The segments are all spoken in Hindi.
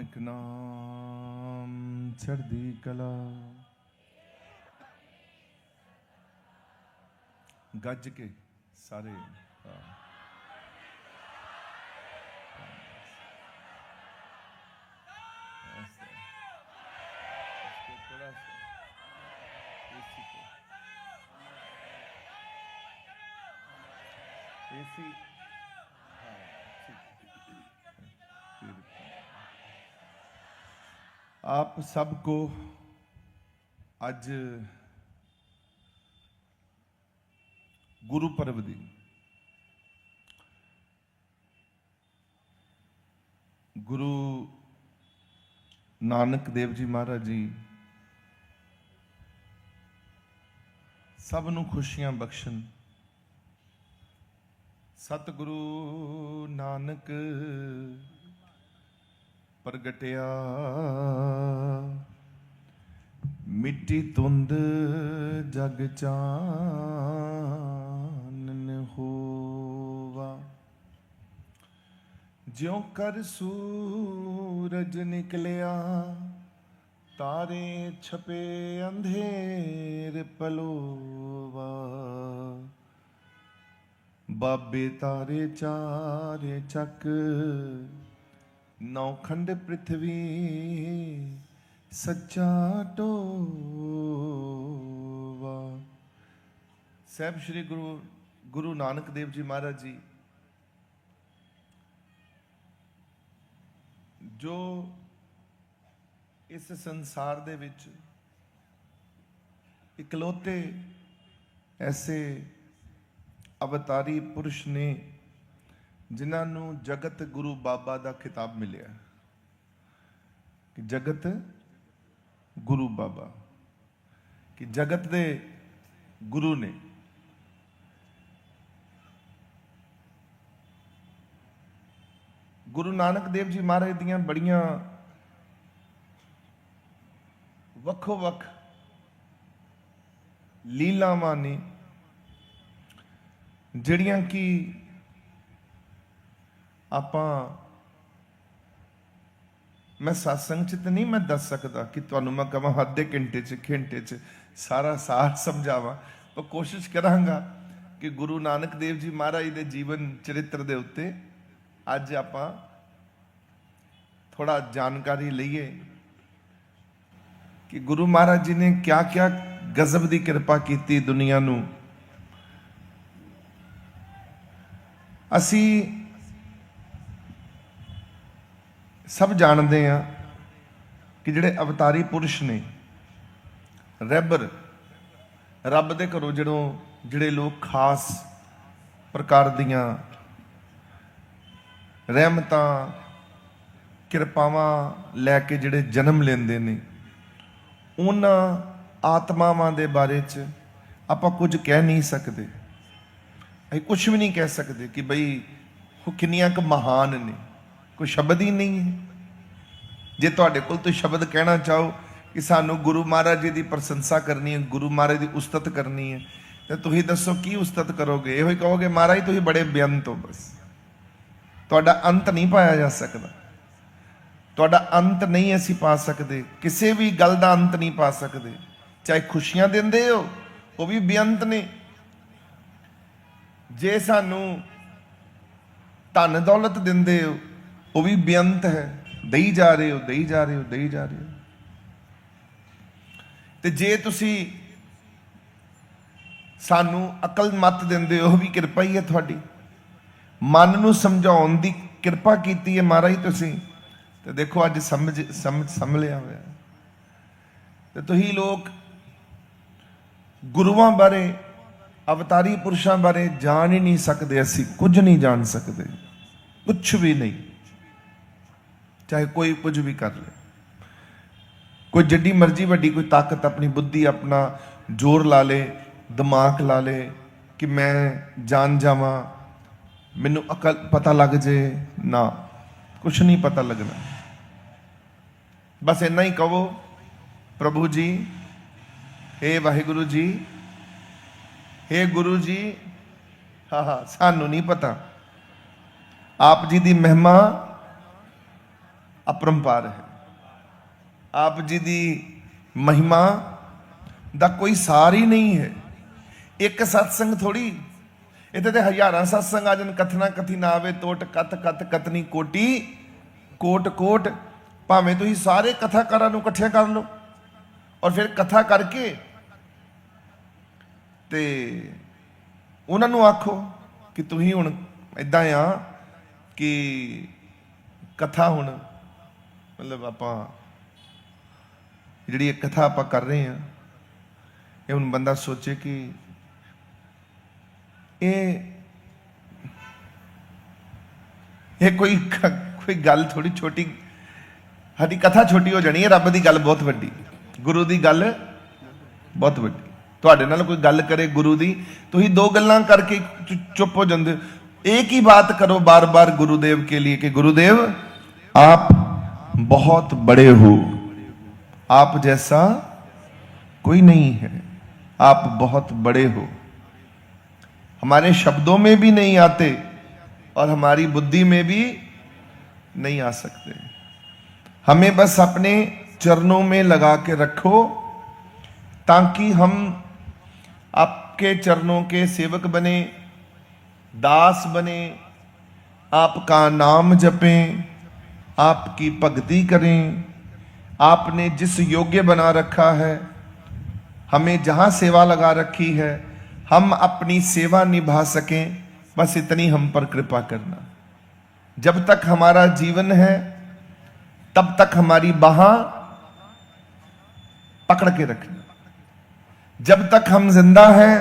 ਨਾਨਕ ਨਾਮ ਚੜ੍ਹਦੀ ਕਲਾ। ਗੱਜ ਕੇ ਸਾਰੇ आप सबको अज गुरु पर्व दी गुरु नानक देव जी महाराज जी सब नूं खुशियां बख्शन। सतगुरु नानक प्रगटिया मिट्टी तुंद जग चानन होवा। ज्यों कर सूरज निकलिया तारे छपे अंधेर पलोवा। बाबे तारे चारे चक नौखंड पृथ्वी सच्चा टोवा। साहब श्री गुरु नानक देव जी महाराज जी जो इस संसार दे विच इकलौते ऐसे अवतारी पुरुष ने जिन्हां नूं जगत गुरु बाबा दा खिताब मिलिया कि जगत गुरु बाबा, कि जगत दे गुरु ने। गुरु नानक देव जी महाराज दियां बड़ियां वक्खो वक्ख लीलावां ने जिहड़ियां कि आपां मैं सत्संग च तो नहीं मैं दस सकता कि तुहानूं मैं कहां अद्धे घंटे च सारा सार समझावां, पर कोशिश करांगा कि गुरु नानक देव जी महाराज दे जीवन चरित्र दे उत्ते अज आपां थोड़ा जानकारी लईए कि गुरु महाराज जी ने क्या क्या गजब दी कृपा कीती दुनिया नूं। असी सब जानते हैं कि जिहड़े अवतारी पुरुष ने रैबर रब दे घरों जड़ों जिहड़े लोग खास प्रकार दियां रहमतां किरपावां लैके जिहड़े जन्म लेंदे ने उन्हां आत्मावां दे बारे च आपां कुछ कह नहीं सकते। असीं कुछ भी नहीं कह सकते कि बई वो किन्नियां क महान ने, कोई शब्द ही नहीं है। जे तुहाडे कोल तुसीं शब्द कहना चाहो कि सानू गुरु महाराज जी की प्रशंसा करनी है, गुरु महाराज की उस्तत करनी है, तो तुसीं दसो की उस्तत करोगे? इहो ही कहोगे महाराज तुसीं बड़े बेअंत हो, बस तुहाडा अंत नहीं पाया जा सकता। तुहाडा अंत नहीं असीं पा सकते, किसी भी गल दा अंत नहीं पा सकते। चाहे खुशियां दिंदे हो वो भी बेअंत ने, जे सानू धन दौलत दिंदे हो वो भी बेअंत है, दई जा रहे हो दई जा रहे हो दई जा रहे हो। ते जे तुसी सानू अकल मत दिंदे हो भी किरपा ही है तुहाडी। मन नू समझाउण दी किरपा कीती है महाराज तुसी, ते देखो अज समझ लिया होया। ते तुही लोग गुरुआं बारे अवतारी पुरुषों बारे जान ही नहीं सकते। असी कुछ नहीं जान सकते, कुछ भी नहीं, चाहे कोई कुछ भी कर ले, कोई जिड्डी मर्जी वड्डी कोई ताकत अपनी बुद्धि अपना जोर ला ले, दिमाग ला ले कि मैं जान जावां, मैनू अकल पता लग जे, ना कुछ नहीं पता लगना। बस इन्ना ही कहो प्रभु जी, हे वाहिगुरु जी, हे गुरु जी, हाँ हाँ सानू नहीं पता। आप जी की महिमा अपरंपार है। आप जी दी महिमा दा कोई सार ही नहीं है। एक सत्संग थोड़ी, इतने तो हजारां सत्संग आ जान, कथना कथी ना आवे टोट कथ कथ कतनी कोटी कोट कोट। भावें तुसीं सारे कथाकारां नूं इकट्ठे कर लो और फिर कथा करके ते उन्हां नूं आखो कि तुसीं हुण इदां आ कि कथा हुण मतलब आपां जिहड़ी कथा आपां कर रहे हैं, ये हुण बंदा सोचे कि ये कोई गल थोड़ी छोटी, साडी कथा छोटी हो जानी है, रब की गल बहुत वड्डी, गुरु की गल बहुत वड्डी। तुहाडे नाल कोई गल करे गुरु दी, तुसीं दो गल्लां करके चुप हो जांदे। एक ही बात करो बार बार गुरुदेव के लिए कि गुरुदेव आप बहुत बड़े हो, आप जैसा कोई नहीं है, आप बहुत बड़े हो। हमारे शब्दों में भी नहीं आते और हमारी बुद्धि में भी नहीं आ सकते। हमें बस अपने चरणों में लगा के रखो ताकि हम आपके चरणों के सेवक बने, दास बने, आपका नाम जपें, आपकी भक्ति करें। आपने जिस योग्य बना रखा है, हमें जहां सेवा लगा रखी है, हम अपनी सेवा निभा सकें, बस इतनी हम पर कृपा करना। जब तक हमारा जीवन है तब तक हमारी बाहां पकड़ के रखना। जब तक हम जिंदा हैं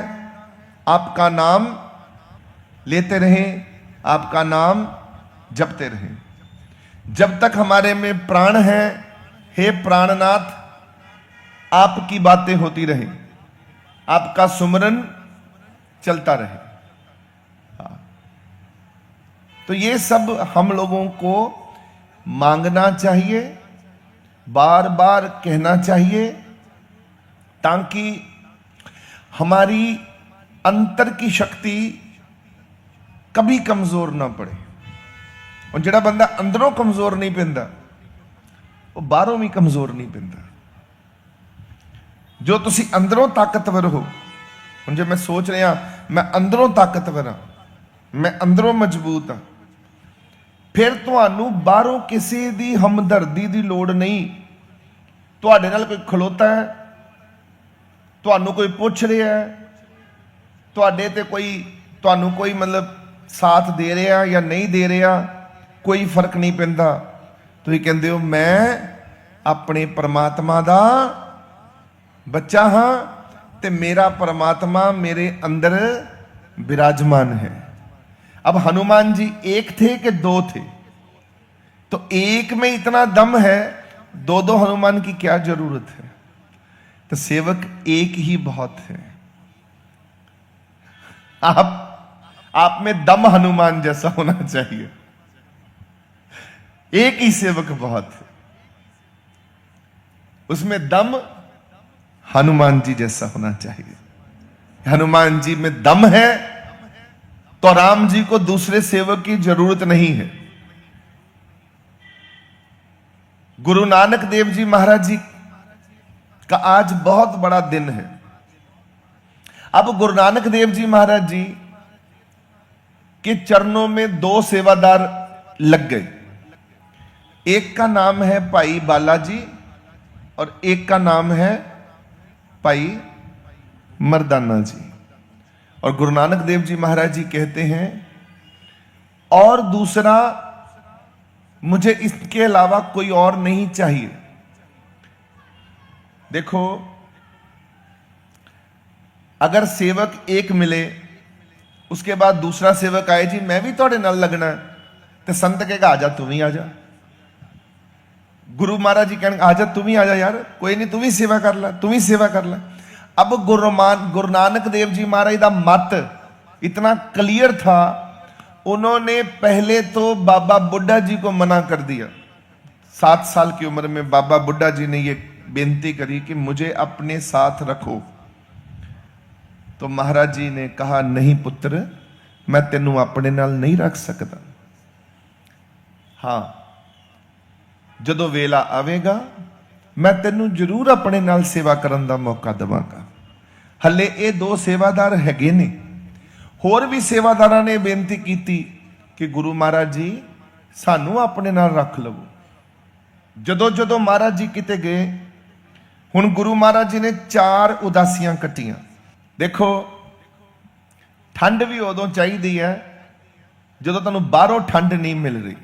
आपका नाम लेते रहें, आपका नाम जपते रहें। जब तक हमारे में प्राण है, हे प्राणनाथ आपकी बातें होती रहे, आपका सुमरन चलता रहे। तो ये सब हम लोगों को मांगना चाहिए, बार बार कहना चाहिए, ताकि हमारी अंतर की शक्ति कभी कमजोर ना पड़े। और जिहड़ा बंदा अंदरों कमजोर नहीं पैंदा, वो बाहरों भी कमजोर नहीं पैंदा। जो तुसी अंदरों ताकतवर हो, जो मैं सोच रहा मैं अंदरों ताकतवर हाँ, मैं अंदरों मजबूत हाँ, फिर तुहानू बाहरों किसी दी हमदर्दी दी लोड़ नहीं। तुहाडे नाल कोई खलोता है, तुहानू कोई पूछ रहा है, तुहाडे ते तुहानू कोई मतलब साथ दे रहा या नहीं दे रहा, कोई फर्क नहीं पैंदा। तुसीं कहंदे हो मैं अपने परमात्मा दा बच्चा हाँ ते मेरा परमात्मा मेरे अंदर विराजमान है। अब हनुमान जी एक थे कि दो थे? तो एक में इतना दम है, दो दो हनुमान की क्या जरूरत है? तो सेवक एक ही बहुत है। आप में दम हनुमान जैसा होना चाहिए। एक ही सेवक बहुत है, उसमें दम हनुमान जी जैसा होना चाहिए। हनुमान जी में दम है तो राम जी को दूसरे सेवक की जरूरत नहीं है। गुरु नानक देव जी महाराज जी का आज बहुत बड़ा दिन है। अब गुरु नानक देव जी महाराज जी के चरणों में दो सेवादार लग गए। एक का नाम है भाई बालाजी और एक का नाम है भाई मर्दाना जी। और गुरु नानक देव जी महाराज जी कहते हैं, और दूसरा मुझे इसके अलावा कोई और नहीं चाहिए। देखो, अगर सेवक एक मिले, उसके बाद दूसरा सेवक आए, जी मैं भी थोड़े नाल लगना है, तो संत कहेगा आजा तू भी आजा। गुरु महाराज जी कहेंगे आजा तू भी आजा यार, कोई नहीं तू भी सेवा कर ला, तू भी सेवा कर ला। अब गुरु नानक देव जी महाराज का मत इतना क्लियर था, उन्होंने पहले तो बाबा बुड्ढा जी को मना कर दिया। 7 साल की उम्र में बाबा बुड्ढा जी ने यह बेनती करी कि मुझे अपने साथ रखो। तो महाराज जी ने कहा, नहीं पुत्र, मैं तेनू अपने नाल नहीं रख सकता। हाँ, ਜਦੋਂ ਵੇਲਾ ਆਵੇਗਾ ਮੈਂ ਤੈਨੂੰ ਜ਼ਰੂਰ ਆਪਣੇ ਨਾਲ ਸੇਵਾ ਕਰਨ ਦਾ ਮੌਕਾ ਦੇਵਾਂਗਾ। ਹੱਲੇ ਇਹ ਦੋ ਸੇਵਾਦਾਰ ਹੈਗੇ ਨੇ। ਹੋਰ ਵੀ ਸੇਵਾਦਾਰਾਂ ਨੇ ਬੇਨਤੀ ਕੀਤੀ ਕਿ ਗੁਰੂ ਮਹਾਰਾਜ ਜੀ ਸਾਨੂੰ ਆਪਣੇ ਨਾਲ ਰੱਖ ਲਵੋ। ਜਦੋਂ ਜਦੋਂ ਮਹਾਰਾਜ ਜੀ ਕਿਤੇ ਗਏ, ਹੁਣ ਗੁਰੂ ਮਹਾਰਾਜ ਜੀ ਨੇ 4 ਉਦਾਸੀਆਂ ਕੱਟੀਆਂ। ਦੇਖੋ, ਠੰਡ ਵੀ ਉਦੋਂ ਚਾਹੀਦੀ ਹੈ ਜਦੋਂ ਤੁਹਾਨੂੰ ਬਾਹਰੋਂ ਠੰਡ ਨਹੀਂ ਮਿਲ ਰਹੀ,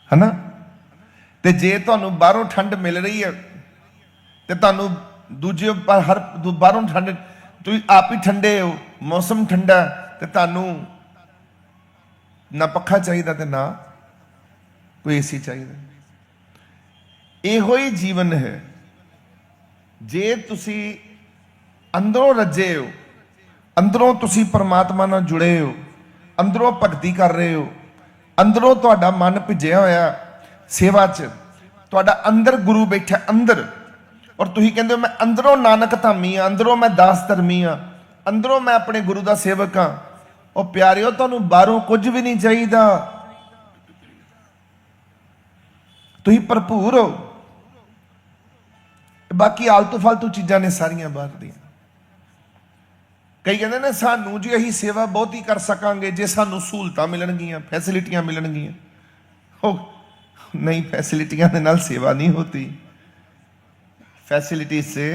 ਹਨਾ। ਤੇ ਜੇ ਤੁਹਾਨੂੰ ਬਾਹਰੋਂ ਠੰਡ ਮਿਲ ਰਹੀ ਹੈ ਤੇ ਤੁਹਾਨੂੰ ਦੂਜੇ ਹਰ ਬਾਹਰੋਂ ਠੰਡ, ਤੁਸੀਂ ਆਪ ਹੀ ਠੰਡੇ ਹੋ, ਮੌਸਮ ਠੰਡਾ, ਤੇ ਤੁਹਾਨੂੰ ਨਾ ਪੱਖਾ ਚਾਹੀਦਾ ਤੇ ਨਾ ਕੋਈ ਏਸੀ ਚਾਹੀਦਾ। ਇਹੋ ਹੀ ਜੀਵਨ ਹੈ। ਜੇ ਤੁਸੀਂ ਅੰਦਰੋਂ ਰੱਜੇ ਹੋ, ਅੰਦਰੋਂ ਤੁਸੀਂ ਪਰਮਾਤਮਾ ਨਾਲ ਜੁੜੇ ਹੋ, ਅੰਦਰੋਂ ਭਗਤੀ ਕਰ ਰਹੇ ਹੋ, ਅੰਦਰੋਂ ਤੁਹਾਡਾ ਮਨ ਭਿੱਜਿਆ ਹੋਇਆ ਸੇਵਾ 'ਚ, ਤੁਹਾਡਾ ਅੰਦਰ ਗੁਰੂ ਬੈਠਾ ਅੰਦਰ, ਔਰ ਤੁਸੀਂ ਕਹਿੰਦੇ ਹੋ ਮੈਂ ਅੰਦਰੋਂ ਨਾਨਕ ਧਾਮੀ ਆ, ਅੰਦਰੋਂ ਮੈਂ ਦਾਸ ਧਰਮੀ ਆ, ਅੰਦਰੋਂ ਮੈਂ ਆਪਣੇ ਗੁਰੂ ਦਾ ਸੇਵਕ ਆ। ਉਹ ਪਿਆਰਿਓ, ਤੁਹਾਨੂੰ ਬਾਹਰੋਂ ਕੁਝ ਵੀ ਨਹੀਂ ਚਾਹੀਦਾ, ਤੁਸੀਂ ਭਰਪੂਰ ਹੋ। ਬਾਕੀ ਆਲਤੂ ਫਾਲਤੂ ਚੀਜ਼ਾਂ ਨੇ ਸਾਰੀਆਂ ਬਾਹਰ ਦੀਆਂ। ਕਈ ਕਹਿੰਦੇ ਨੇ ਸਾਨੂੰ ਜੀ ਅਸੀਂ ਸੇਵਾ ਬਹੁਤੀ ਕਰ ਸਕਾਂਗੇ ਜੇ ਸਾਨੂੰ ਸਹੂਲਤਾਂ ਮਿਲਣਗੀਆਂ, ਫੈਸਿਲਿਟੀਆਂ ਮਿਲਣਗੀਆਂ। ਉਹ नहीं, फैसिलिटियां के नाल सेवा नहीं होती। फैसिलिटी से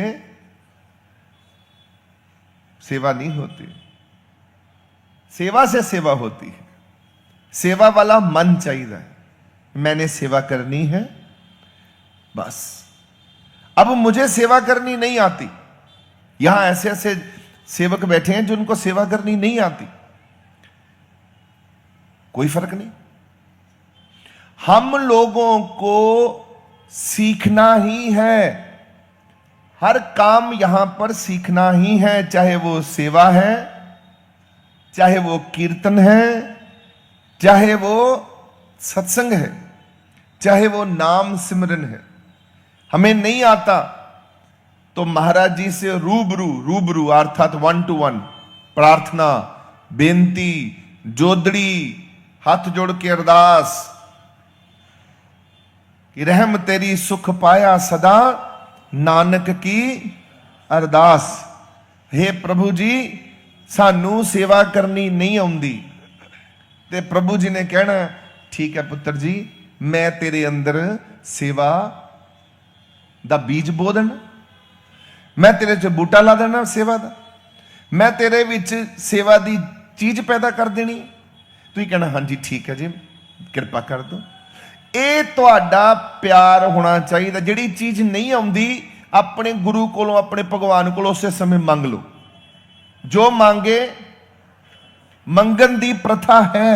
सेवा नहीं होती, सेवा से सेवा होती है। सेवा वाला मन चाहिए, मैंने सेवा करनी है बस। अब मुझे सेवा करनी नहीं आती। यहां ऐसे ऐसे सेवक बैठे हैं जिनको सेवा करनी नहीं आती, कोई फर्क नहीं। हम लोगों को सीखना ही है, हर काम यहां पर सीखना ही है, चाहे वो सेवा है, चाहे वो कीर्तन है, चाहे वो सत्संग है, चाहे वो नाम सिमरन है। हमें नहीं आता तो महाराज जी से रूबरू अर्थात 1 to 1 प्रार्थना, बेनती, जोदड़ी, हाथ जोड़ के अरदास कि रहम तेरी सुख पाया सदा, नानक की अरदास। हे प्रभु जी सानू सेवा करनी नहीं आउंदी, ते प्रभु जी ने कहना ठीक है पुत्र जी, मैं तेरे अंदर सेवा दा बीज बो देना, मैं तेरे च बूटा ला देना सेवा दा, मैं तेरे विच सेवा दी चीज पैदा कर देनी। तुसीं कहना हाँ जी ठीक है जी, कृपा कर दो। ਇਹ ਤੁਹਾਡਾ ਪਿਆਰ ਹੋਣਾ ਚਾਹੀਦਾ। ਜਿਹੜੀ ਚੀਜ਼ ਨਹੀਂ ਆਉਂਦੀ ਆਪਣੇ ਗੁਰੂ ਕੋਲੋਂ, ਆਪਣੇ ਭਗਵਾਨ ਕੋਲੋਂ ਉਸੇ ਸਮੇਂ ਮੰਗ ਲਓ। ਜੋ ਮੰਗੇ, ਮੰਗਣ ਦੀ ਪ੍ਰਥਾ ਹੈ।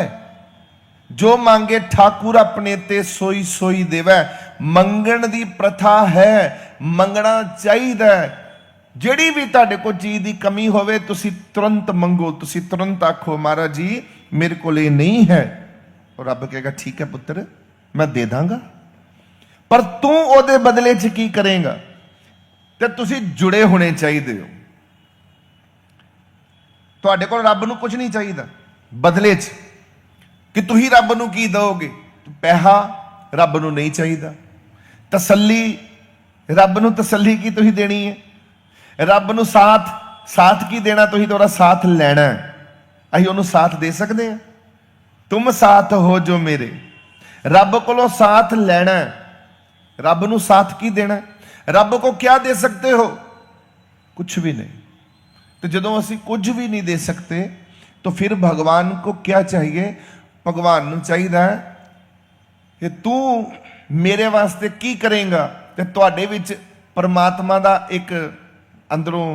ਜੋ ਮੰਗੇ ਠਾਕੁਰ ਆਪਣੇ ਤੇ ਸੋਈ ਸੋਈ ਦੇਵੈ। ਮੰਗਣ ਦੀ ਪ੍ਰਥਾ ਹੈ, ਮੰਗਣਾ ਚਾਹੀਦਾ। ਜਿਹੜੀ ਵੀ ਤੁਹਾਡੇ ਕੋਲ ਚੀਜ਼ ਦੀ ਕਮੀ ਹੋਵੇ ਤੁਸੀਂ ਤੁਰੰਤ ਮੰਗੋ, ਤੁਸੀਂ ਤੁਰੰਤ ਆਖੋ ਮਹਾਰਾਜ ਜੀ ਮੇਰੇ ਕੋਲ ਇਹ ਨਹੀਂ ਹੈ। ਔਰ ਰੱਬ ਕਹੇਗਾ ਠੀਕ ਹੈ ਪੁੱਤਰ मैं दे दांगा, पर तू ओदे बदले च की करेगा। ते तुसी जुड़े होने चाहिए हो। तुहाडे कोल रब नूं कुछ नहीं चाहिए बदले च कि तुही रब नूं की दोगे। पैसा रब नूं नहीं चाहिए, तसल्ली रब नूं तसल्ली की तुही देनी है, रब नूं साथ की देना, तुही तोरा साथ लेना है। असीं उहनूं साथ दे सकते हैं। तुम साथ हो जो मेरे, रब को साथ लेना, रब नूं साथ की देना, रब को क्या दे सकते हो? कुछ भी नहीं। तो जदों असी कुछ भी नहीं दे सकते तो फिर भगवान को क्या चाहिए? भगवान नूं चाहिए कि तू मेरे वास्ते की करेगा। ते तुहाडे विच परमात्मा दा एक अंदरों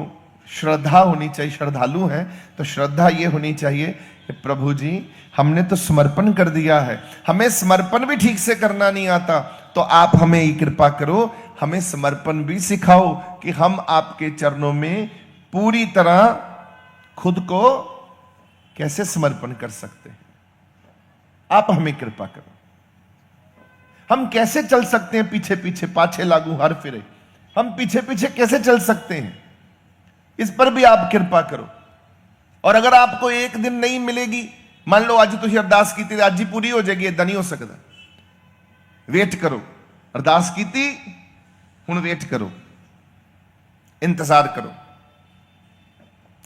श्रद्धा होनी चाहिए। श्रद्धालु है तो श्रद्धा ये होनी चाहिए कि प्रभु जी हमने तो समर्पण कर दिया है, हमें समर्पण भी ठीक से करना नहीं आता, तो आप हमें ही कृपा करो, हमें समर्पण भी सिखाओ कि हम आपके चरणों में पूरी तरह खुद को कैसे समर्पण कर सकते हैं। आप हमें कृपा करो। हम कैसे चल सकते हैं पीछे पीछे, पाछे लागू हर फिरे, हम पीछे पीछे कैसे चल सकते हैं? इस पर भी आप कृपा करो। और अगर आपको एक दिन नहीं मिलेगी, मान लो अज तुसीं अरदास की अज ही पूरी हो जाएगी, इदा नहीं हो सकता। वेट करो, अरदास कीती, हुण वेट करो, इंतजार करो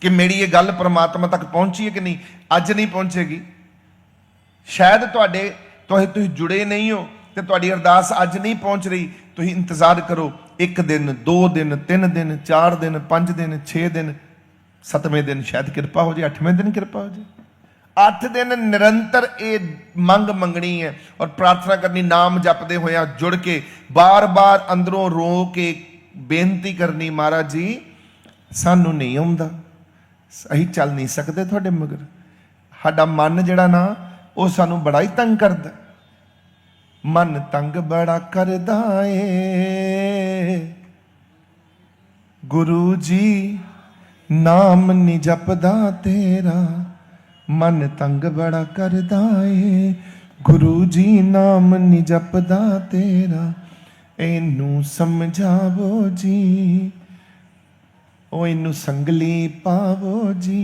कि मेरी ये गल परमात्मा तक पहुंची है कि नहीं। अज नहीं पहुंचेगी, शायद तुसीं जुड़े नहीं हो तो तुहाडी अरदास अज नहीं पहुंच रही। तुसीं इंतजार करो, 1 दिन 2 दिन 3 दिन 4 दिन 5 दिन 6 दिन, 7वें दिन शायद कृपा हो जाए, 8वें दिन कृपा हो जाए। 8 दिन निरंतर ये मंग मंगनी है और प्रार्थना करनी, नाम जपदे होया जुड़ के बार बार अंदरों रो के बेनती करनी, महाराज जी सानू नहीं आउंदा, असीं चल नहीं सकते तुहाडे मगर, साडा मन जिहड़ा ना वो सानू बड़ा ही तंग करदा, मन तंग बड़ा करदा ए गुरु जी नाम नहीं जपदा तेरा, मन तंग बड़ा करदा ए गुरु जी नाम नहीं जपदा तेरा, इनू समझावो जी, ओ इनू संगली पावो जी,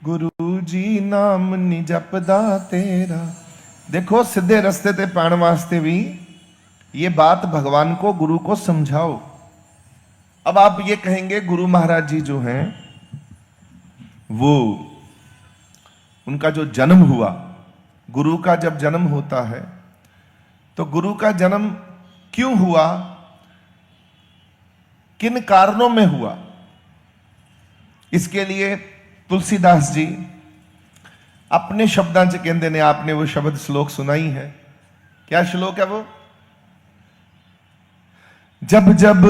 गुरु जी नाम नहीं जपदा तेरा। देखो सीधे रास्ते ते पाने वास्ते भी ये बात भगवान को, गुरु को समझाओ। अब आप ये कहेंगे गुरु महाराज जी जो हैं वो, उनका जो जन्म हुआ, गुरु का जब जन्म होता है तो गुरु का जन्म क्यों हुआ, किन कारणों में हुआ, इसके लिए तुलसीदास जी अपने शब्दां च कहते ने, आपने वो शब्द श्लोक सुना ही है। क्या श्लोक है वो? जब जब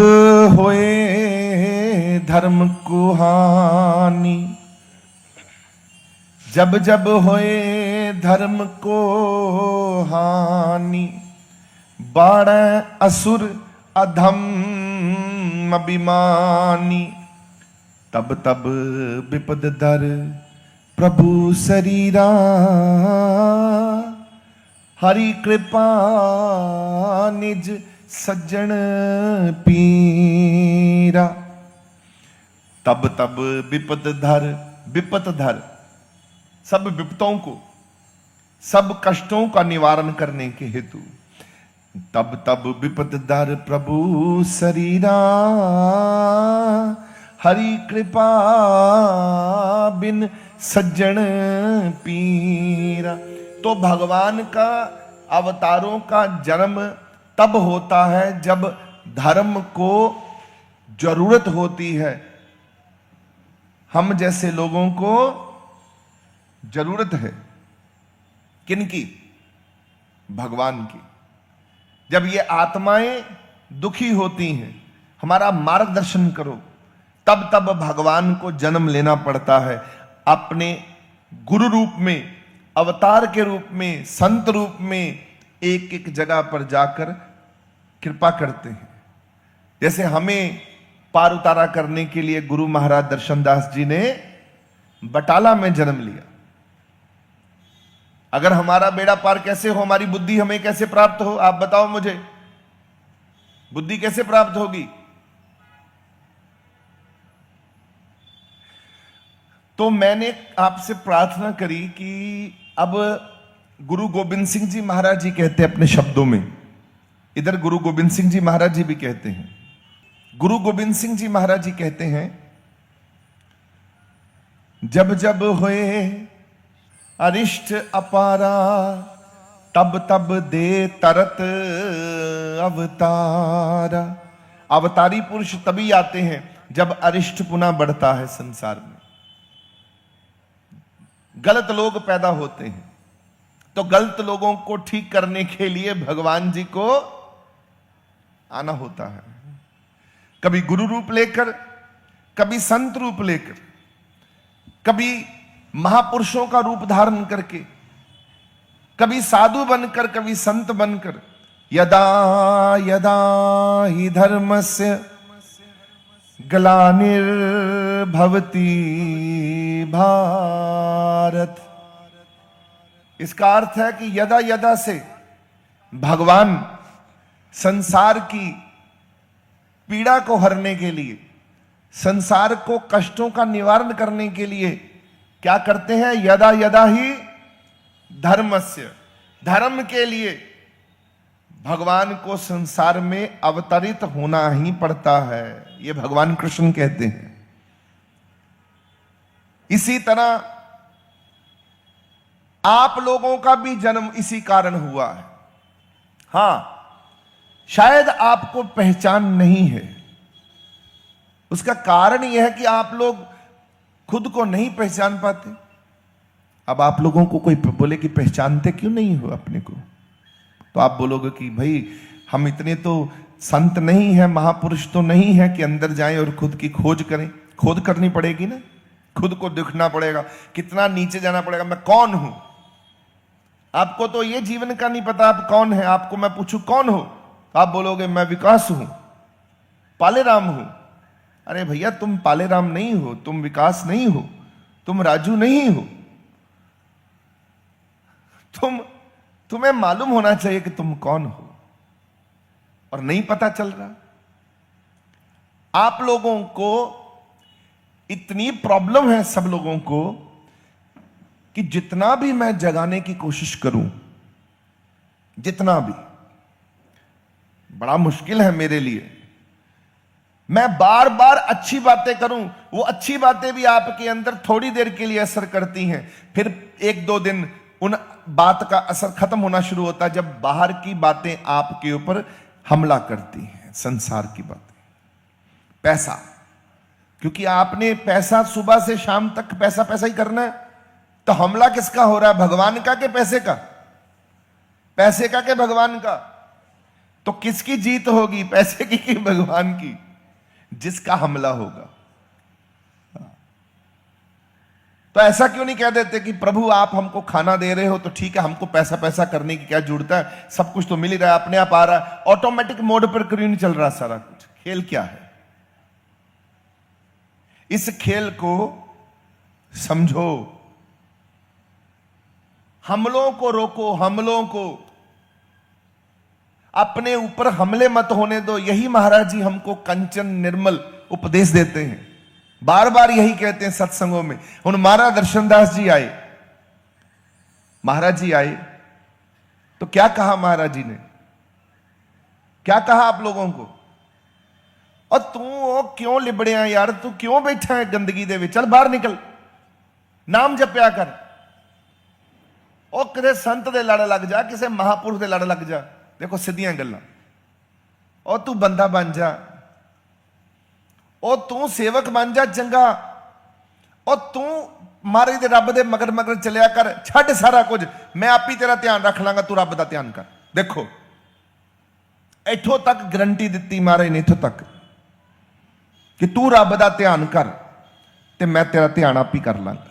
होए धर्म को हानि, जब जब होए धर्म को हानि, बाड़े असुर अधम अभिमानी, तब तब विपद दर प्रभु शरीरा, हरि कृपा निज सज्जन पीरा। तब तब विपद धर, विपत धर, सब विपतों को, सब कष्टों का निवारण करने के हेतु, तब तब विपद दर प्रभु शरीरा, हरि कृपा बिन सज्जन पीरा। तो भगवान का अवतारों का जन्म तब होता है जब धर्म को जरूरत होती है, हम जैसे लोगों को जरूरत है। किनकी? भगवान की। जब ये आत्माएं दुखी होती हैं, हमारा मार्गदर्शन करो, तब तब भगवान को जन्म लेना पड़ता है। अपने गुरु रूप में, अवतार के रूप में, संत रूप में एक एक जगह पर जाकर कृपा करते हैं। जैसे हमें पार उतारा करने के लिए गुरु महाराज दर्शनदास जी ने बटाला में जन्म लिया। अगर हमारा बेड़ा पार कैसे हो, हमारी बुद्धि हमें कैसे प्राप्त हो, आप बताओ मुझे, बुद्धि कैसे प्राप्त होगी? तो मैंने आपसे प्रार्थना करी कि अब गुरु गोबिंद सिंह जी महाराज जी कहते हैं अपने शब्दों में, इधर गुरु गोबिंद सिंह जी महाराज जी भी कहते हैं, गुरु गोबिंद सिंह जी महाराज जी कहते हैं, जब जब होए अरिष्ट अपारा, तब तब दे तरत अवतारा। अवतारी पुरुष तभी आते हैं जब अरिष्ट पुनः बढ़ता है संसार में, गलत लोग पैदा होते हैं। तो गलत लोगों को ठीक करने के लिए भगवान जी को आना होता है, कभी गुरु रूप लेकर, कभी संत रूप लेकर, कभी महापुरुषों का रूप धारण करके, कभी साधु बनकर, कभी संत बनकर। यदा यदा ही धर्मस्य ग्लानिर्भवति भारत। इसका अर्थ है कि यदा यदा से भगवान संसार की पीड़ा को हरने के लिए, संसार को कष्टों का निवारण करने के लिए क्या करते हैं? यदा यदा ही धर्मस्य, धर्म के लिए, भगवान को संसार में अवतरित होना ही पड़ता है, ये भगवान कृष्ण कहते हैं। इसी तरह आप लोगों का भी जन्म इसी कारण हुआ है। हां, शायद आपको पहचान नहीं है, उसका कारण यह है कि आप लोग खुद को नहीं पहचान पाते। अब आप लोगों को कोई बोले कि पहचानते क्यों नहीं हो अपने को, तो आप बोलोगे कि भाई हम इतने तो संत नहीं है, महापुरुष तो नहीं है कि अंदर जाएं और खुद की खोज करें। खोज करनी पड़ेगी ना, खुद को दिखना पड़ेगा, कितना नीचे जाना पड़ेगा, मैं कौन हूं। आपको तो ये जीवन का नहीं पता आप कौन है। आपको मैं पूछूं कौन हो, तो आप बोलोगे मैं विकास हूं, पालेराम हूं। अरे भैया तुम पालेराम नहीं हो, तुम विकास नहीं हो, तुम राजू नहीं हो। तुम्हें मालूम होना चाहिए कि तुम कौन हो, और नहीं पता चल रहा। आप लोगों को इतनी प्रॉब्लम है, सब लोगों को, कि जितना भी मैं जगाने की कोशिश करूं, जितना भी, बड़ा मुश्किल है मेरे लिए। मैं बार बार अच्छी बातें करूं, वो अच्छी बातें भी आपके अंदर थोड़ी देर के लिए असर करती हैं, फिर एक दो दिन उन बात का असर खत्म होना शुरू होता है, जब बाहर की बातें आपके ऊपर हमला करती हैं। संसार की बातें, पैसा, क्योंकि आपने पैसा सुबह से शाम तक पैसा पैसा ही करना है, तो हमला किसका हो रहा है, भगवान का के पैसे का, पैसे का के भगवान का। तो किसकी जीत होगी, पैसे की कि भगवान की? जिसका हमला होगा। तो ऐसा क्यों नहीं कह देते कि प्रभु आप हमको खाना दे रहे हो तो ठीक है, हमको पैसा पैसा करने की क्या जरूरत है, सब कुछ तो मिल ही रहा है, अपने आप आ रहा है, ऑटोमेटिक मोड पर क्यों नहीं चल रहा सारा कुछ? खेल क्या है, इस खेल को समझो। हमलों को रोको, हमलों को, अपने ऊपर हमले मत होने दो। यही महाराज जी हमको कंचन निर्मल उपदेश देते हैं, बार बार यही कहते हैं सत्संगों में। उन महाराज दर्शनदास जी आए, महाराज जी आए तो क्या कहा महाराज जी ने, क्या कहा आप लोगों को? और तू क्यों लिबड़िया यार, तू क्यों बैठा है गंदगी दे विच, चल बाहर निकल, नाम जपया कर। ਉਹ किसी संत दे लड़ लग जा, किसी महापुरुष दे लड़ लग जा। देखो सीधियां गल्लां, और तू बंदा बन जा, और तू सेवक बन जा चंगा, और तू मारे दे रब दे मगर मगर चलिया कर, छड़ सारा कुछ, मैं आप ही तेरा ध्यान रख लांगा, तू रब दा ध्यान कर। देखो इथों तक गारंटी दी महाराज ने, इथों तक कि तू रब दा ध्यान कर ते मैं तेरा ध्यान आप ही कर लांगा।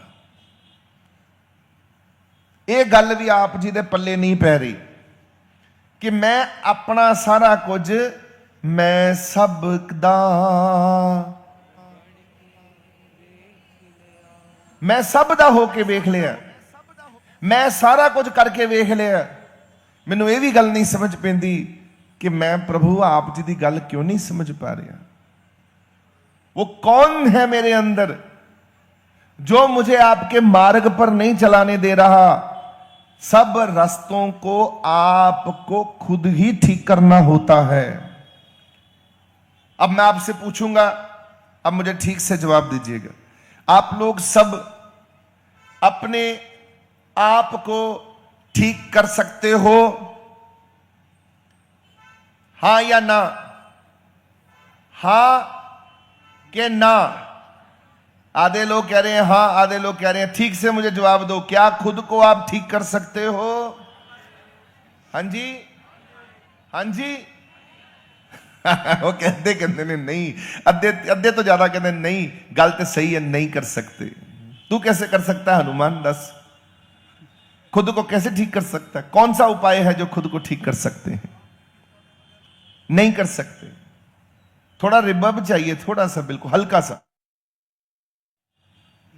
यह गल भी आप जी दे पल्ले नहीं पै रही कि मैं अपना सारा कुछ, मैं सब दा, मैं सब दा होके वेख लिया, मैं सारा कुछ करके वेख लिया। मैनू यह भी गल नहीं समझ पैंदी कि मैं प्रभु आप जी की गल क्यों नहीं समझ पा रहा। वो कौन है मेरे अंदर जो मुझे आपके मार्ग पर नहीं चलाने दे रहा? सब रास्तों को आपको खुद ही ठीक करना होता है। अब मैं आपसे पूछूंगा, अब मुझे ठीक से जवाब दीजिएगा। आप लोग सब अपने आप को ठीक कर सकते हो, हां या ना? हां के ना? आधे लोग कह रहे हैं हां, आधे लोग कह रहे हैं। ठीक से मुझे जवाब दो, क्या खुद को आप ठीक कर सकते हो? हां जी, हां जी। वो कहते नहीं, अद्धे तो ज्यादा कहते नहीं, गल तो सही है, नहीं कर सकते। तू कैसे कर सकता है हनुमान? दस, खुद को कैसे ठीक कर सकता है? कौन सा उपाय है जो खुद को ठीक कर सकते हैं? नहीं कर सकते। थोड़ा रिबब चाहिए, थोड़ा सा, बिल्कुल हल्का सा।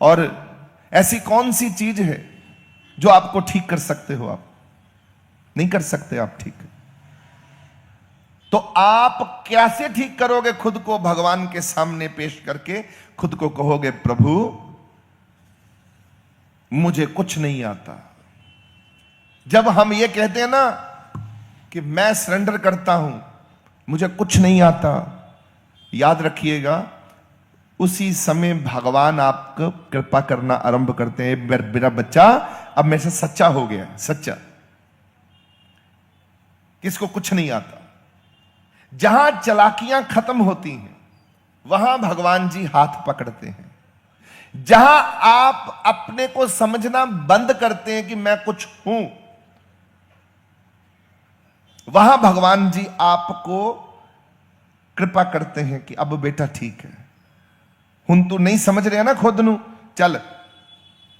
और ऐसी कौन सी चीज है जो आपको ठीक कर सकते हो? आप नहीं कर सकते आप ठीक। तो आप कैसे ठीक करोगे खुद को? भगवान के सामने पेश करके खुद को कहोगे प्रभु मुझे कुछ नहीं आता। जब हम ये कहते हैं ना कि मैं सरेंडर करता हूं, मुझे कुछ नहीं आता, याद रखिएगा उसी समय भगवान आपको कृपा करना आरंभ करते हैं। मेरा बच्चा अब मेरे से सच्चा हो गया, सच्चा, किसको कुछ नहीं आता। जहां चालाकियां खत्म होती हैं वहां भगवान जी हाथ पकड़ते हैं। जहां आप अपने को समझना बंद करते हैं कि मैं कुछ हूं, वहां भगवान जी आपको कृपा करते हैं कि अब बेटा ठीक है, हुण तू नहीं समझ रहा ना खुद नू, चल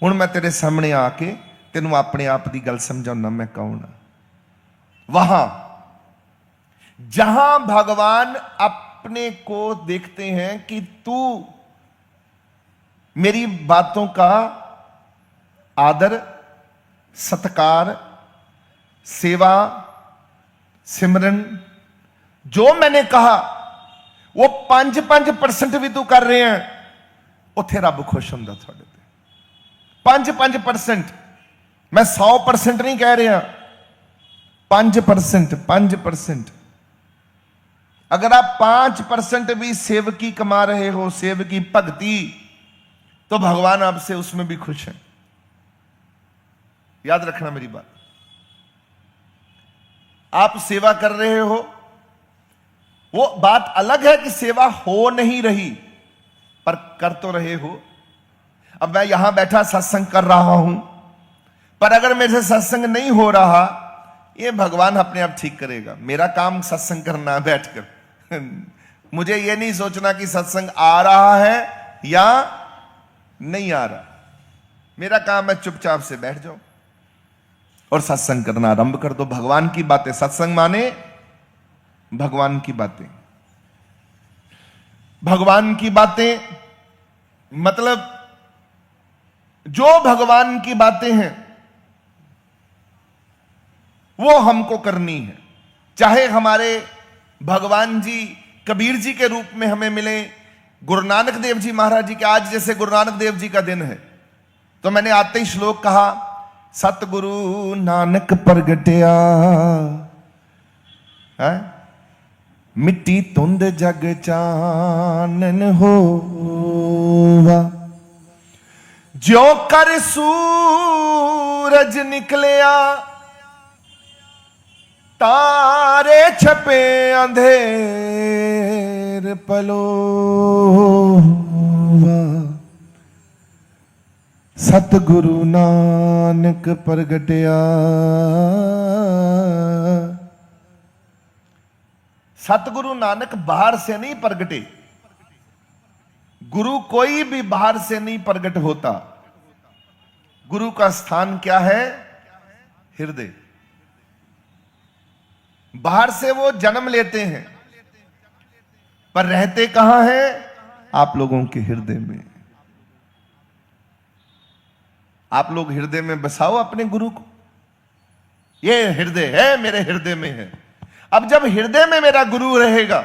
हुण मैं तेरे सामने आके तेनू अपने आप की गल समझाऊना मैं कौन हां। वहां जहां भगवान अपने को देखते हैं कि तू मेरी बातों का आदर, सत्कार, सेवा, सिमरन, जो मैंने कहा वो 5% भी तू कर रहे हैं, उत्थे रब खुश हुंदा तुहाडे ते। 5%, मैं 100% नहीं कह रहा, 5%। अगर आप 5% भी सेवकी कमा रहे हो, सेवकी भक्ति, तो भगवान आपसे उसमें भी खुश है। याद रखना मेरी बात। आप सेवा कर रहे हो, वो बात अलग है कि सेवा हो नहीं रही, पर कर तो रहे हो। अब मैं यहां बैठा सत्संग कर रहा हूं, पर अगर मेरे से सत्संग नहीं हो रहा, ये भगवान अपने आप ठीक करेगा। मेरा काम सत्संग करना बैठकर मुझे ये नहीं सोचना कि सत्संग आ रहा है या नहीं आ रहा। मेरा काम है चुपचाप से बैठ जाओ और सत्संग करना आरंभ कर दो। भगवान की बातें, सत्संग माने भगवान की बातें। भगवान की बातें मतलब जो भगवान की बातें हैं वो हमको करनी है। चाहे हमारे भगवान जी कबीर जी के रूप में हमें मिले, गुरु नानक देव जी महाराज जी के, आज जैसे गुरु नानक देव जी का दिन है, तो मैंने आते ही श्लोक कहा, सतगुरु नानक प्रगटिया है, मिट्टी तुंद जग चानन होवा, ज्यो कर सूरज निकलिया, तारे छपे अंधेर पलोवा, सतगुरु नानक प्रगटिया। सतगुरु नानक बाहर से नहीं प्रगटे, गुरु कोई भी बाहर से नहीं प्रकट होता। गुरु का स्थान क्या है? हृदय। बाहर से वो जन्म लेते हैं, पर रहते कहां हैं? आप लोगों के हृदय में। आप लोग हृदय में बसाओ अपने गुरु को। ये हृदय है, मेरे हृदय में है। अब जब हृदय में मेरा गुरु रहेगा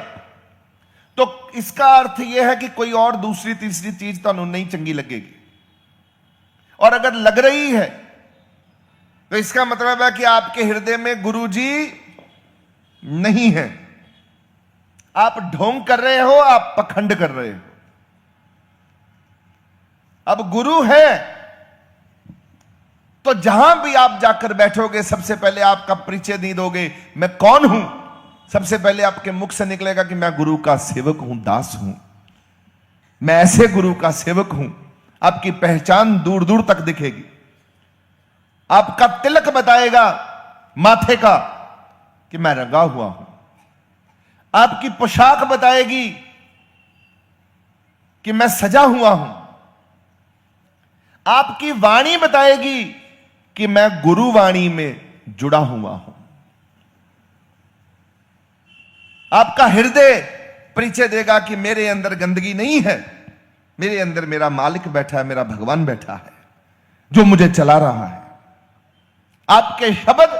तो इसका अर्थ यह है कि कोई और दूसरी तीसरी चीज तो नहीं चंगी लगेगी। और अगर लग रही है तो इसका मतलब है कि आपके हृदय में गुरु जी नहीं है। आप ढोंग कर रहे हो, आप पखंड कर रहे हो। अब गुरु है तो जहां भी आप जाकर बैठोगे, सबसे पहले आपका परिचय नहीं दोगे, मैं कौन हूं, सबसे पहले आपके मुख से निकलेगा कि मैं गुरु का सेवक हूं, दास हूं, मैं ऐसे गुरु का सेवक हूं। आपकी पहचान दूर दूर तक दिखेगी। आपका तिलक बताएगा माथे का कि मैं रंगा हुआ हूं। आपकी पोशाक बताएगी कि मैं सजा हुआ हूं। आपकी वाणी बताएगी कि मैं गुरु वाणी में जुड़ा हुआ हूं। आपका हृदय परिचय देगा कि मेरे अंदर गंदगी नहीं है, मेरे अंदर मेरा मालिक बैठा है, मेरा भगवान बैठा है जो मुझे चला रहा है। आपके शब्द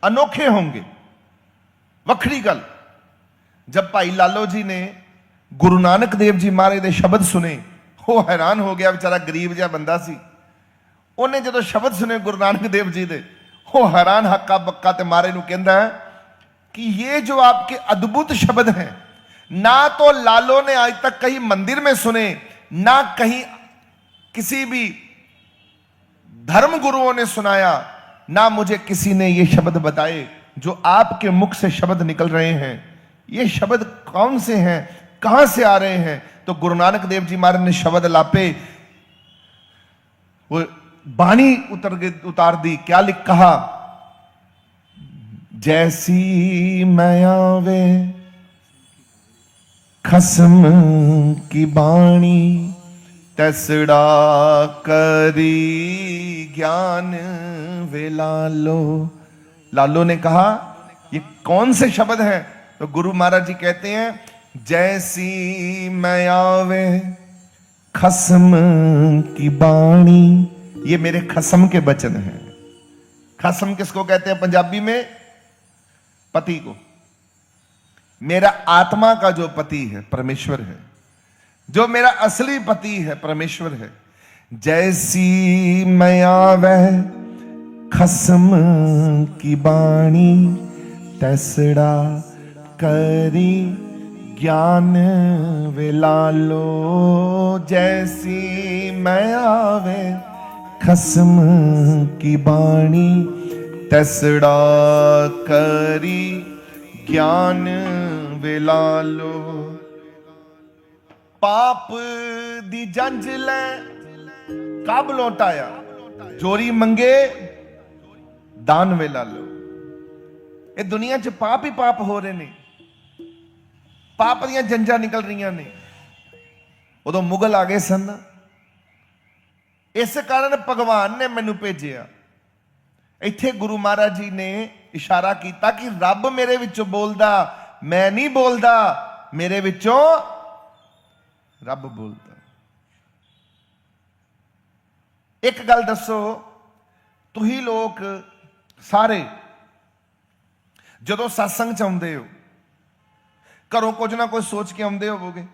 अनोखे होंगे। वखरी गल, जब भाई लालो जी ने गुरु नानक देव जी महाराज के शब्द सुने, वो हैरान हो गया। बेचारा गरीब जिहा बंदा सी। उन्हें जो शब्द सुने गुरु नानक देव जी दे, वो हैरान हक्का बक्का ते मारे नूं कहंदा है कि ये जो आपके अद्भुत शब्द हैं, ना तो लालो ने आज तक कहीं मंदिर में सुने, ना कहीं किसी भी धर्म गुरुओं ने सुनाया, ना मुझे किसी ने ये शब्द बताए जो आपके मुख से शब्द निकल रहे हैं। ये शब्द कौन से हैं, कहां से आ रहे हैं? तो गुरु नानक देव जी महाराज ने शब्द लापे, वो बाणी उतार दी। क्या लिख कहा? जैसी मैं आवे खसम की बाणी, तैसड़ा करी ज्ञान वे लालो। लालो ने कहा ये कौन से शब्द हैं? तो गुरु महाराज जी कहते हैं जैसी मैं आवे खसम की बाणी, ये मेरे खसम के वचन हैं। खसम किसको कहते हैं पंजाबी में? पति को। मेरा आत्मा का जो पति है परमेश्वर है, जो मेरा असली पति है परमेश्वर है। जैसी मैं आवे खसम की बाणी, तैसड़ा करी ज्ञान वे लालो। जैसी मैं आवे खसम की बाणी, तैसड़ा करी ज्ञान वे लालो। पाप दी जंज ले कब लौटाया, चोरी मंगे दान वे लालो। ये दुनिया च पाप ही पाप हो रहे ने, पाप ਦੀਆਂ ਜੰਜਾਂ ਨਿਕਲ ਰਹੀਆਂ ਨੇ। ਉਦੋਂ ਮੁਗਲ ਆ ਗਏ ਸਨ, ਇਸ ਕਾਰਨ ਭਗਵਾਨ ਨੇ ਮੈਨੂੰ ਭੇਜਿਆ। ਇੱਥੇ ਗੁਰੂ ਮਹਾਰਾਜ ਜੀ ਨੇ ਇਸ਼ਾਰਾ ਕੀਤਾ ਕਿ ਰੱਬ ਮੇਰੇ ਵਿੱਚੋਂ ਬੋਲਦਾ, ਮੈਂ ਨਹੀਂ ਬੋਲਦਾ, ਮੇਰੇ ਵਿੱਚੋਂ ਰੱਬ ਬੋਲਦਾ। ਇੱਕ ਗੱਲ ਦੱਸੋ, ਤੁਸੀਂ ਲੋਕ ਸਾਰੇ ਜਦੋਂ ਸਤਸੰਗ ਚ ਆਉਂਦੇ ਹੋ, ਘਰੋਂ ਕੁਝ ਨਾ ਕੁਝ ਸੋਚ ਕੇ ਆਉਂਦੇ ਹੋਵੋਗੇ।